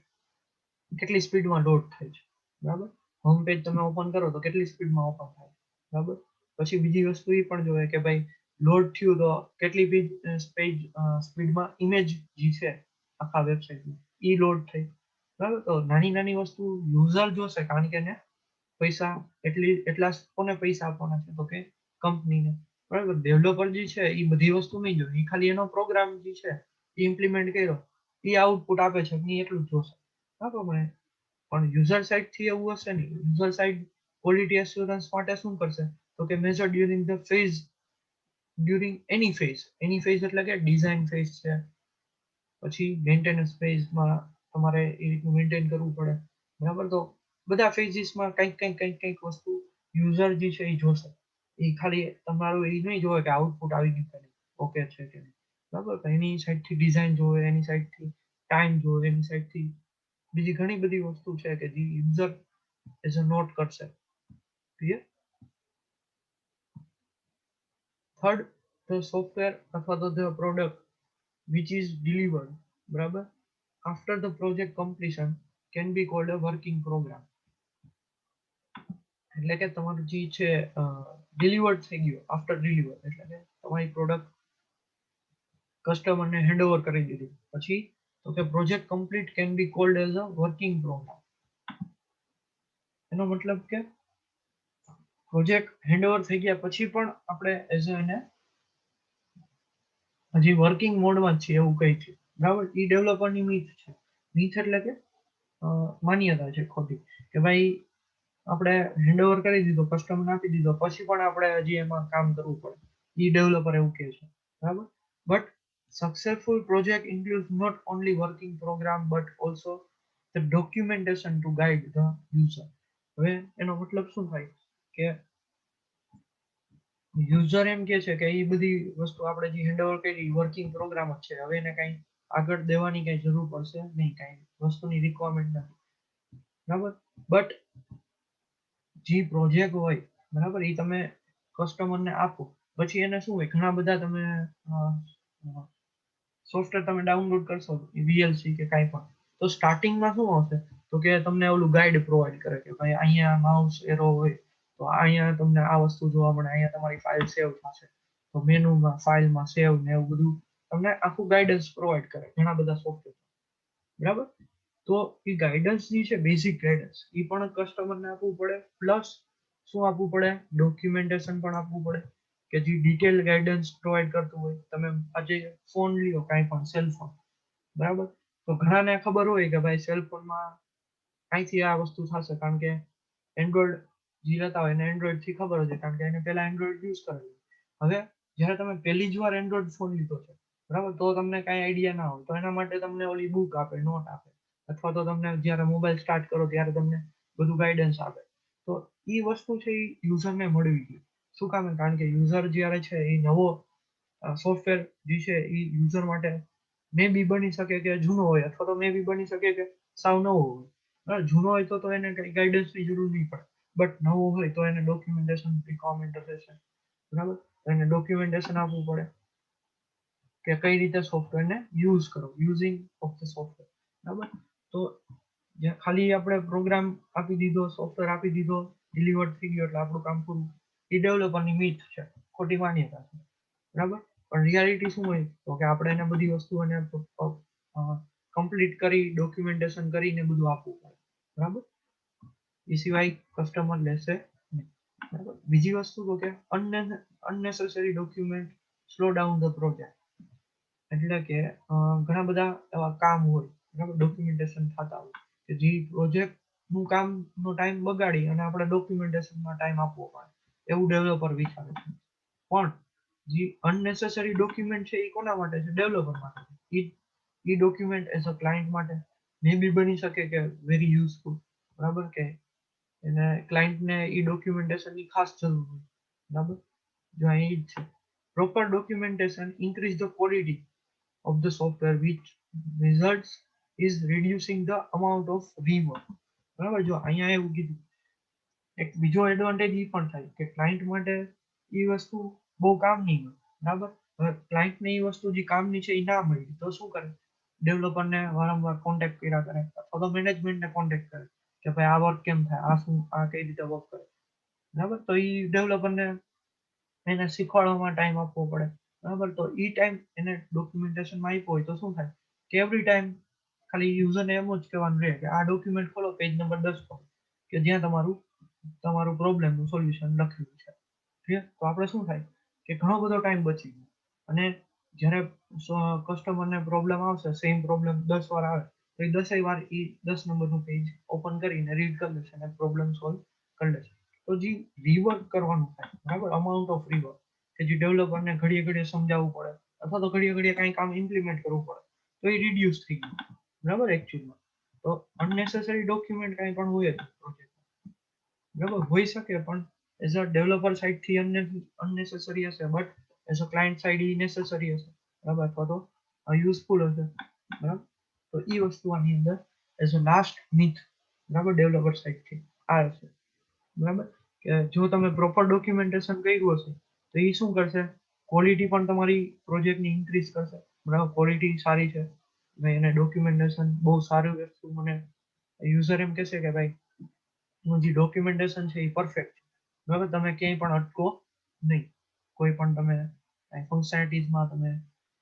કેટલી સ્પીડમાં લોડ થાય છે, બરાબર. હોમ પેજ તમે ઓપન કરો તો કેટલી સ્પીડમાં ઓપન થાય, બરાબર. પછી બીજી વસ્તુ એ પણ જોવે કે ભાઈ લોડ થયું તો કેટલી પેજ સ્પીડમાં ઇમેજ જે છે આખા વેબસાઇટની એ લોડ થઈ, બરાબર. તો નાની નાની વસ્તુ યુઝર જોશે કારણ કે એને પૈસા એટલા કોને પૈસા આપવાના છે તો કે કંપનીને, બરાબર. ડેવલપર જે છે એ બધી વસ્તુ નહીં જોવે, એ ખાલી એનો પ્રોગ્રામ જે છે એ ઇમ્પ્લિમેન્ટ કર્યો, એ આઉટપુટ આપે છે એ એટલું જ જોશે, બરાબર. પણ યુઝર સાઇડ થી એવું હશે નહીં. યુઝર સાઇડ ક્વોલિટી એસ્યોરન્સ માટે શું કરશે તો કે major during the phase, during any phase એટલે કે ડિઝાઇન ફેઝ છે, પછી મેન્ટેનન્સ ફેઝમાં તમારે એ રીતનું મેન્ટેન કરવું પડે, બરાબર. તો બધા ફેઝીસમાં કંઈક વસ્તુ યુઝર જે છે એ જોશે. એ ખાલી તમારું એ નહીં જોવે કે આઉટપુટ આવી ગયું કે નહીં, ઓકે છે કે નહીં, બરાબર. તો એની સાઈડથી ડિઝાઇન જોવે, એની સાઈડથી ટાઈમ જોવે, એની સાઈડથી બીજી ઘણી બધી વસ્તુ છે કે જે યુઝર એઝ અ નોટ કરશે. ક્લિયર? થર્ડ, ધ સોફ્ટવેર અથવા તો the product which is delivered, બરાબર, after the project completion can be called a working program. એટલે કે તમારું જે છે ડિલિવર્ડ થઈ ગયું આફ્ટર ડિલિવર, એટલે કે તમારી પ્રોડક્ટ કસ્ટમરને હેન્ડઓવર કરી દીધી પછી તો કે project complete can be called as a working program. એનો મતલબ કે પ્રોજેક્ટ હેન્ડઓવર થઈ ગયા પછી પણ આપણે એઝ એને હજી વર્કિંગ મોડમાં જ છે એવું કહી છે, બરાબર. એ ડેવલપરની મીથ છે. મીથ એટલે કે માન્યતા છે ખોટી કે ભાઈ આપણે હેન્ડઓવર કરી દીધો, કસ્ટમરને આપી દીધો, પછી પણ આપણે હજી એમાં કામ કરવું પડે. એ ડેવલપર એવું કહે છે, બરાબર. But successful project includes not only working program but also the documentation to guide the user. હવે એનો મતલબ શું થાય કે યુઝર એમ કે છે કે એ બધી વસ્તુ આપણે જે હેન્ડઓવર કરી વર્કિંગ પ્રોગ્રામ જ છે, હવે એને કઈ આગળ દેવાની કઈ જરૂર પડશે નહીં, કઈ વસ્તુની રિક્વાયરમેન્ટ નથી, બરાબર. બટ જે પ્રોજેક્ટ હોય, બરાબર, એ તમે કસ્ટમરને આપો પછી એને શું હોય, ઘણા બધા તમે સોફ્ટવેર તમે ડાઉનલોડ કરશો VLC કે કાંઈ પણ, તો સ્ટાર્ટિંગમાં શું આવશે તો કે તમને ઓલું ગાઈડ પ્રોવાઈડ કરે કે ભાઈ અહીંયા માઉસ એરો હોય તો અહીંયા તમને આ વસ્તુ જોવા મળે, અહીંયા તમારી ફાઇલ સેવ થશે, તો મેનુમાં ફાઇલમાં સેવ ને એવું બધું તમને આખું ગાઈડન્સ પ્રોવાઈડ કરે ઘણા બધા સોફ્ટવેર, બરાબર. તો એ ગાઈડન્સ જે છે બેઝિક ગાઈડન્સ એ પણ કસ્ટમરને આપવું પડે, પ્લસ શું આપવું પડે, ડોક્યુમેન્ટેશન પણ આપવું પડે કે જે ડિટેલ ગાઈડન્સ પ્રોવાઈડ કરતું હોય. તમે આજે ફોન લ્યો કાંઈ પણ સેલફોન, બરાબર, તો ઘણાને ખબર હોય કે ભાઈ સેલફોનમાં અહીંથી આ વસ્તુ થશે કારણ કે એન્ડ્રોઈડ જે લેતા હોય એને એન્ડ્રોઈડ થી ખબર છે કારણ કે એને પહેલા એન્ડ્રોઈડ યુઝ કરેલું. હવે જ્યારે તમે પહેલી જ વાર એન્ડ્રોઈડ ફોન લીધો છે, બરાબર, તો તમને કાંઈ આઈડિયા ના હોય તો એના માટે તમને ઓલી બુક આપે, નોટ આપે, અથવા તો તમને જ્યારે મોબાઈલ સ્ટાર્ટ કરો ત્યારે તમને બધું ગાઈડન્સ આપે. તો એ વસ્તુ છે એ યુઝરને મળવી જોઈએ. શું કામ? કારણ કે યુઝર જ્યારે છે એ નવો સોફ્ટવેર જે છે એ યુઝર માટે મે બી બની શકે કે જૂનો હોય, અથવા તો મે બી બની શકે કે સાવ નવો હોય. જૂનો હોય તો એને કઈ ગાઈડન્સની જરૂર નહીં પડે, બટ નવો હોય તો એને ડોક્યુમેન્ટેશન રિક્વાયરમેન્ટ હશે, બરાબર. એને ડોક્યુમેન્ટેશન આપવું પડે કે કઈ રીતે સોફ્ટવેરને યુઝ કરો, યુઝિંગ ઓફ ધ સોફ્ટવેર, બરાબર. તો ખાલી આપણે પ્રોગ્રામ આપી દીધો, સોફ્ટવેર આપી દીધો, ડિલિવર થઈ ગયો એટલે આપણું કામ પૂરું, એ ડેવલપરની મીથ છે, ખોટી માન્યતા છે, બરાબર. પણ રિયાલિટી શું હોય તો કે આપણે એને બધી વસ્તુઓને કમ્પ્લીટ કરી ડોક્યુમેન્ટેશન કરીને બધું આપવું પડે, બરાબર. એ સિવાય કસ્ટમર લેશે નહીં, બરાબર. બીજી વસ્તુ તો કે અનનેસેસરી document slow down the project. એટલે કે ઘણા બધા એવા કામ હોય, બરાબર, ડોક્યુમેન્ટેશન થતા હોય કે જે પ્રોજેક્ટ નું કામનો ટાઈમ બગાડી અને આપણે ડોક્યુમેન્ટેશનમાં ટાઈમ આપવો પડે એવું ડેવલપર વિચારે છે. પણ જે અનનેસેસરી ડોક્યુમેન્ટ છે એ કોના માટે છે? ડેવલપર માટે. એ ડોક્યુમેન્ટ એઝ અ ક્લાયન્ટ માટે મે બી બની શકે કે વેરી યુઝફુલ, બરાબર, કે એને ક્લાયન્ટને એ ડોક્યુમેન્ટેશનની ખાસ જરૂર હોય, બરાબર. જો અહીં જ છે proper documentation increase the quality of the software which results is reducing the amount of rework, બરાબર. જો અહીંયા એવું કીધું, એક બીજો એડવાન્ટેજ એ પણ થાય કે ક્લાયન્ટ માટે એ વસ્તુ બહુ કામની હોય, બરાબર. હવે ક્લાયન્ટને એ વસ્તુ જે કામની છે એ ના મળી તો શું કરે? ડેવલપરને વારંવાર કોન્ટેક્ટ કર્યા કરે અથવા તો મેનેજમેન્ટને કોન્ટેક્ટ કરે કે ભાઈ આ વર્ક કેમ થાય, આ શું, આ કઈ રીતે વર્ક કરે, બરાબર. તો એ ડેવલપરને એને શીખવાડવામાં ટાઈમ આપવો પડે, બરાબર. તો એ ટાઈમ એને ડોક્યુમેન્ટેશનમાં આપ્યો હોય તો શું થાય કે એવરી ટાઈમ ખાલી યુઝરને એમ જ કહેવાનું રહે કે આ ડોક્યુમેન્ટ ખોલો, પેજ નંબર 10 ખોલો કે જ્યાં તમારું પ્રોબ્લેમનું સોલ્યુશન લખેલું છે. ક્લિયર? તો આપણે શું થાય કે ઘણો બધો ટાઈમ બચી ગયો, અને જ્યારે કસ્ટમરને પ્રોબ્લેમ આવશે, સેમ પ્રોબ્લેમ 10 વાર આવે તો એ 10 વાર એ 10 નંબરનું પેજ ઓપન કરીને રીડ કરી લેશે અને પ્રોબ્લેમ સોલ્વ કરી લેશે. તો જે રીવર્ક કરવાનું થાય, બરાબર, અમાઉન્ટ ઓફ રીવર્ક, કે જે ડેવલપરને ઘડીએ ઘડીએ સમજાવવું પડે અથવા તો ઘડીએ ઘડીએ કંઈ કામ ઇમ્પ્લિમેન્ટ કરવું પડે, તો એ રિડ્યુસ થઈ ગયું, બરાબર. એકચ્યુઅલમાં તો અનનેસેસરી ડોક્યુમેન્ટ કંઈ પણ હોય જ પ્રોજેક્ટ, બરાબર, હોઈ શકે, પણ એઝ અ ડેવલપર સાઇડથી અનનેસેસરી હશે, but as a client side E necessary હશે, બરાબર, અથવા તો યુઝફુલ હશે, બરાબર. તો એ વસ્તુ આની અંદર એઝ અ લાસ્ટ મિથ, બરાબર, ડેવલપર સાઇડથી આ હશે, બરાબર, કે જો તમે પ્રોપર ડોક્યુમેન્ટેશન કર્યું હશે તો એ શું કરશે, ક્વોલિટી પણ તમારી પ્રોજેક્ટની ઇન્ક્રીઝ કરશે, બરાબર. ક્વોલિટી સારી છે ભાઈ, એને ડોક્યુમેન્ટેશન બહુ સારું વસ્તુ, મને યુઝર એમ કહેશે કે ભાઈ નું જે ડોક્યુમેન્ટેશન છે એ પરફેક્ટ છે, બરાબર. તમે ક્યાંય પણ અટકો નહીં, કોઈ પણ તમે ફંક્શનાલિટીઝમાં તમે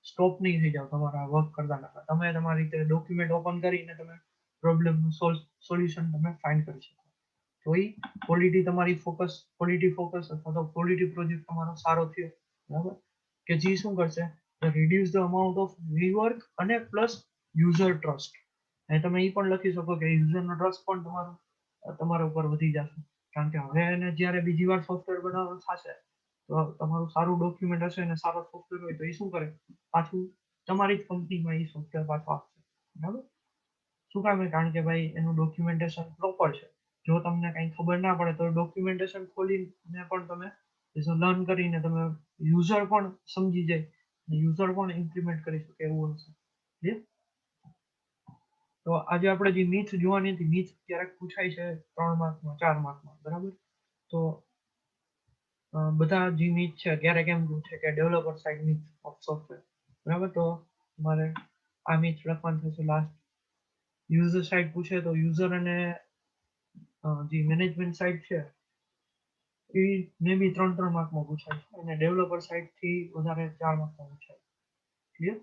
સ્ટોપ નહીં થઈ જાઓ તમારા વર્ક કરતા કરતા, તમે તમારી રીતે ડોક્યુમેન્ટ ઓપન કરીને તમે પ્રોબ્લેમનું સોલ્યુશન તમે ફાઇન્ડ કરી શકો. તો એ ક્વોલિટી ફોકસ અથવા તો ક્વોલિટી પ્રોજેક્ટ તમારો સારો થયો, બરાબર, કે જે શું કરશે, રિડ્યુસ ધ અમાઉન્ટ ઓફ રીવર્ક અને પ્લસ યુઝર ટ્રસ્ટ. અને તમે એ પણ લખી શકો કે યુઝરનો ટ્રસ્ટ પણ તમારા ઉપર વધી જશે, કારણ કે હવે એને જ્યારે બીજી વાર સોફ્ટવેર બનાવવાનું થશે તો તમારું સારું ડોક્યુમેન્ટ હશે અને સારો સોફ્ટવેર હોય તો એ શું કરે, પાછું તમારી જ કંપનીમાં એ સોફ્ટવેર પાછું આપશે, બરાબર. શું કામ? કારણ કે ભાઈ એનું ડોક્યુમેન્ટેશન પ્રોપર છે. જો તમને કંઈ ખબર ના પડે તો ડોક્યુમેન્ટેશન ખોલીને પણ તમે લર્ન કરીને તમે યુઝર પણ સમજી જાય, યુઝર પણ ઇમ્પ્લિમેન્ટ કરી શકે એવું હશે. ક્લિયર? તો આજે આપણે જે મીથ જોવાની હતી, મીથ ક્યારેક પૂછાય છે 3 માર્કમાં, 4 માર્કમાં, બરાબર. તો બધા જે મીથ છે ક્યારેક એમ પૂછે કે developer side myth of software, બરાબર. તો તમારે આ મીથ લખવાનું થશે લાસ્ટ. યુઝર સાઇડ પૂછે તો યુઝર અને જે મેનેજમેન્ટ સાઇડ છે એ મે બી 3 માર્કમાં પૂછાય છે, અને ડેવલપર સાઇડ થી વધારે 4 માર્કમાં પૂછાય. ક્લિયર?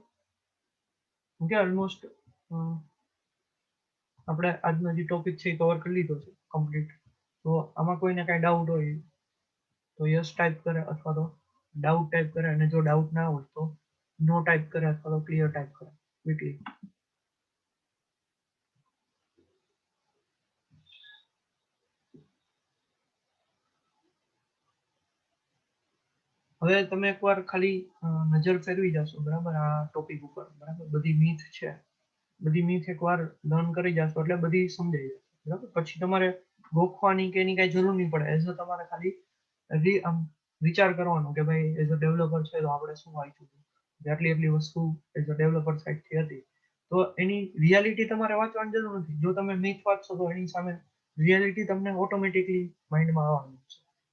ઓકે, ઓલમોસ્ટ આપણે આજનો જે ટોપિક છે એ કવર કરી લીધો છે કમ્પ્લીટ. તો આમાં કોઈને કાંઈ ડાઉટ હોય તો યસ ટાઈપ કરે, અથવા તો ડાઉટ ટાઈપ કરે, અને જો ડાઉટ ના હોય તો નો ટાઈપ કરે, અથવા તો ક્લિયર ટાઈપ કરે ક્વિકલી. હવે તમે એકવાર ખાલી નજર ફેરવી જશો, બરાબર, આ ટોપિક ઉપર, બરાબર. બધી મીથ છે, બધી મીથ એકવાર લર્ન કરી જશો એટલે બધી સમજાઈ જશે, બરાબર. પછી તમારે ગોખવાની કે એની કઈ જરૂર નહીં પડે, એઝ અ તમારે ખાલી વિચાર કરવાનો કે ભાઈ એઝ અ ડેવલપર છે તો આપણે શું વાંચ્યું હતું, આટલી વસ્તુ એઝ અ ડેવલપર સાઇડથી હતી, તો એની રિયાલિટી તમારે વાંચવાની જરૂર નથી. જો તમે મીથ વાંચશો તો એની સામે રિયાલિટી તમને ઓટોમેટિકલી માઇન્ડમાં આવવાની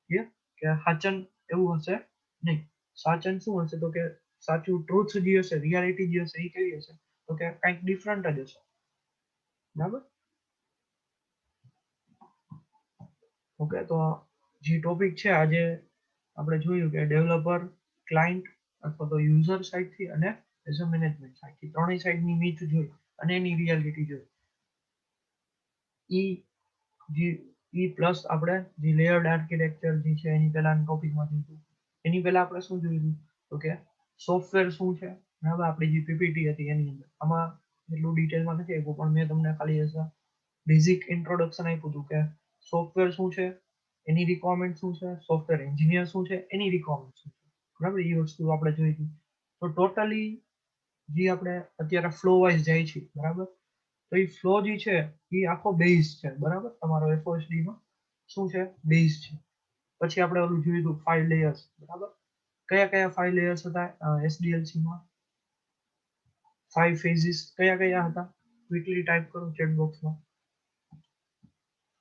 છે, કે હાચન એવું હશે નહીં. સાચન શું હશે, તો કે સાચું ટ્રુથ જે હશે, રિયાલિટી જે હશે એ કેવી હશે, તો કે કંઈક ડિફરન્ટ જ હશે, બરાબર. ઓકે, તો જે ટોપિક છે આજે આપણે જોયું કે ડેવલપર, ક્લાયન્ટ અથવા તો યુઝર સાઇડથી અને એઝ અ મેનેજમેન્ટ સાઇડથી ત્રણેય સાઇડની મીથ જોઈ અને એની રિયાલિટી જોઈ. ઈ પ્લસ આપણે જે લેયર્ડ આર્કિટેક્ચર જે છે એની પહેલાના ટોપિકમાં જોયું, એની પહેલા આપણે શું જોયું, તો કે સોફ્ટવેર શું છે, બરાબર. આપણી જે પીપીટી હતી એની અંદર આમાં એટલું ડિટેલમાં નથી આપ્યું, પણ મેં તમને ખાલી એઝ અ બેઝિક ઇન્ટ્રોડક્શન આપ્યું હતું કે સોફ્ટવેર શું છે, એની રિક્વાયરમેન્ટ શું છે, સોફ્ટવેર એન્જિનિયર શું છે, એની રિક્વાયરમેન્ટ શું છે, બરાબર. એ વસ્તુ આપણે જોઈ હતી. તો ટોટલી જે આપણે અત્યારે ફ્લો વાઇઝ જાય છે, બરાબર. તો એ ફ્લો જે છે એ આખો બેઝ છે, બરાબર. તમારો એફઓએસડી નો શું છે, બેઝ છે. પછી આપણે ઓલું જોયું હતું 5 લેયર્સ, બરાબર. કયા કયા 5 લેયર્સ હતા એસડીએલસી માં? 5 ફેઝિસ કયા કયા હતા? ક્વિકલી ટાઈપ કરો ચેટ બોક્સમાં,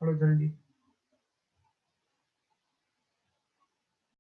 થોડો જલ્દી.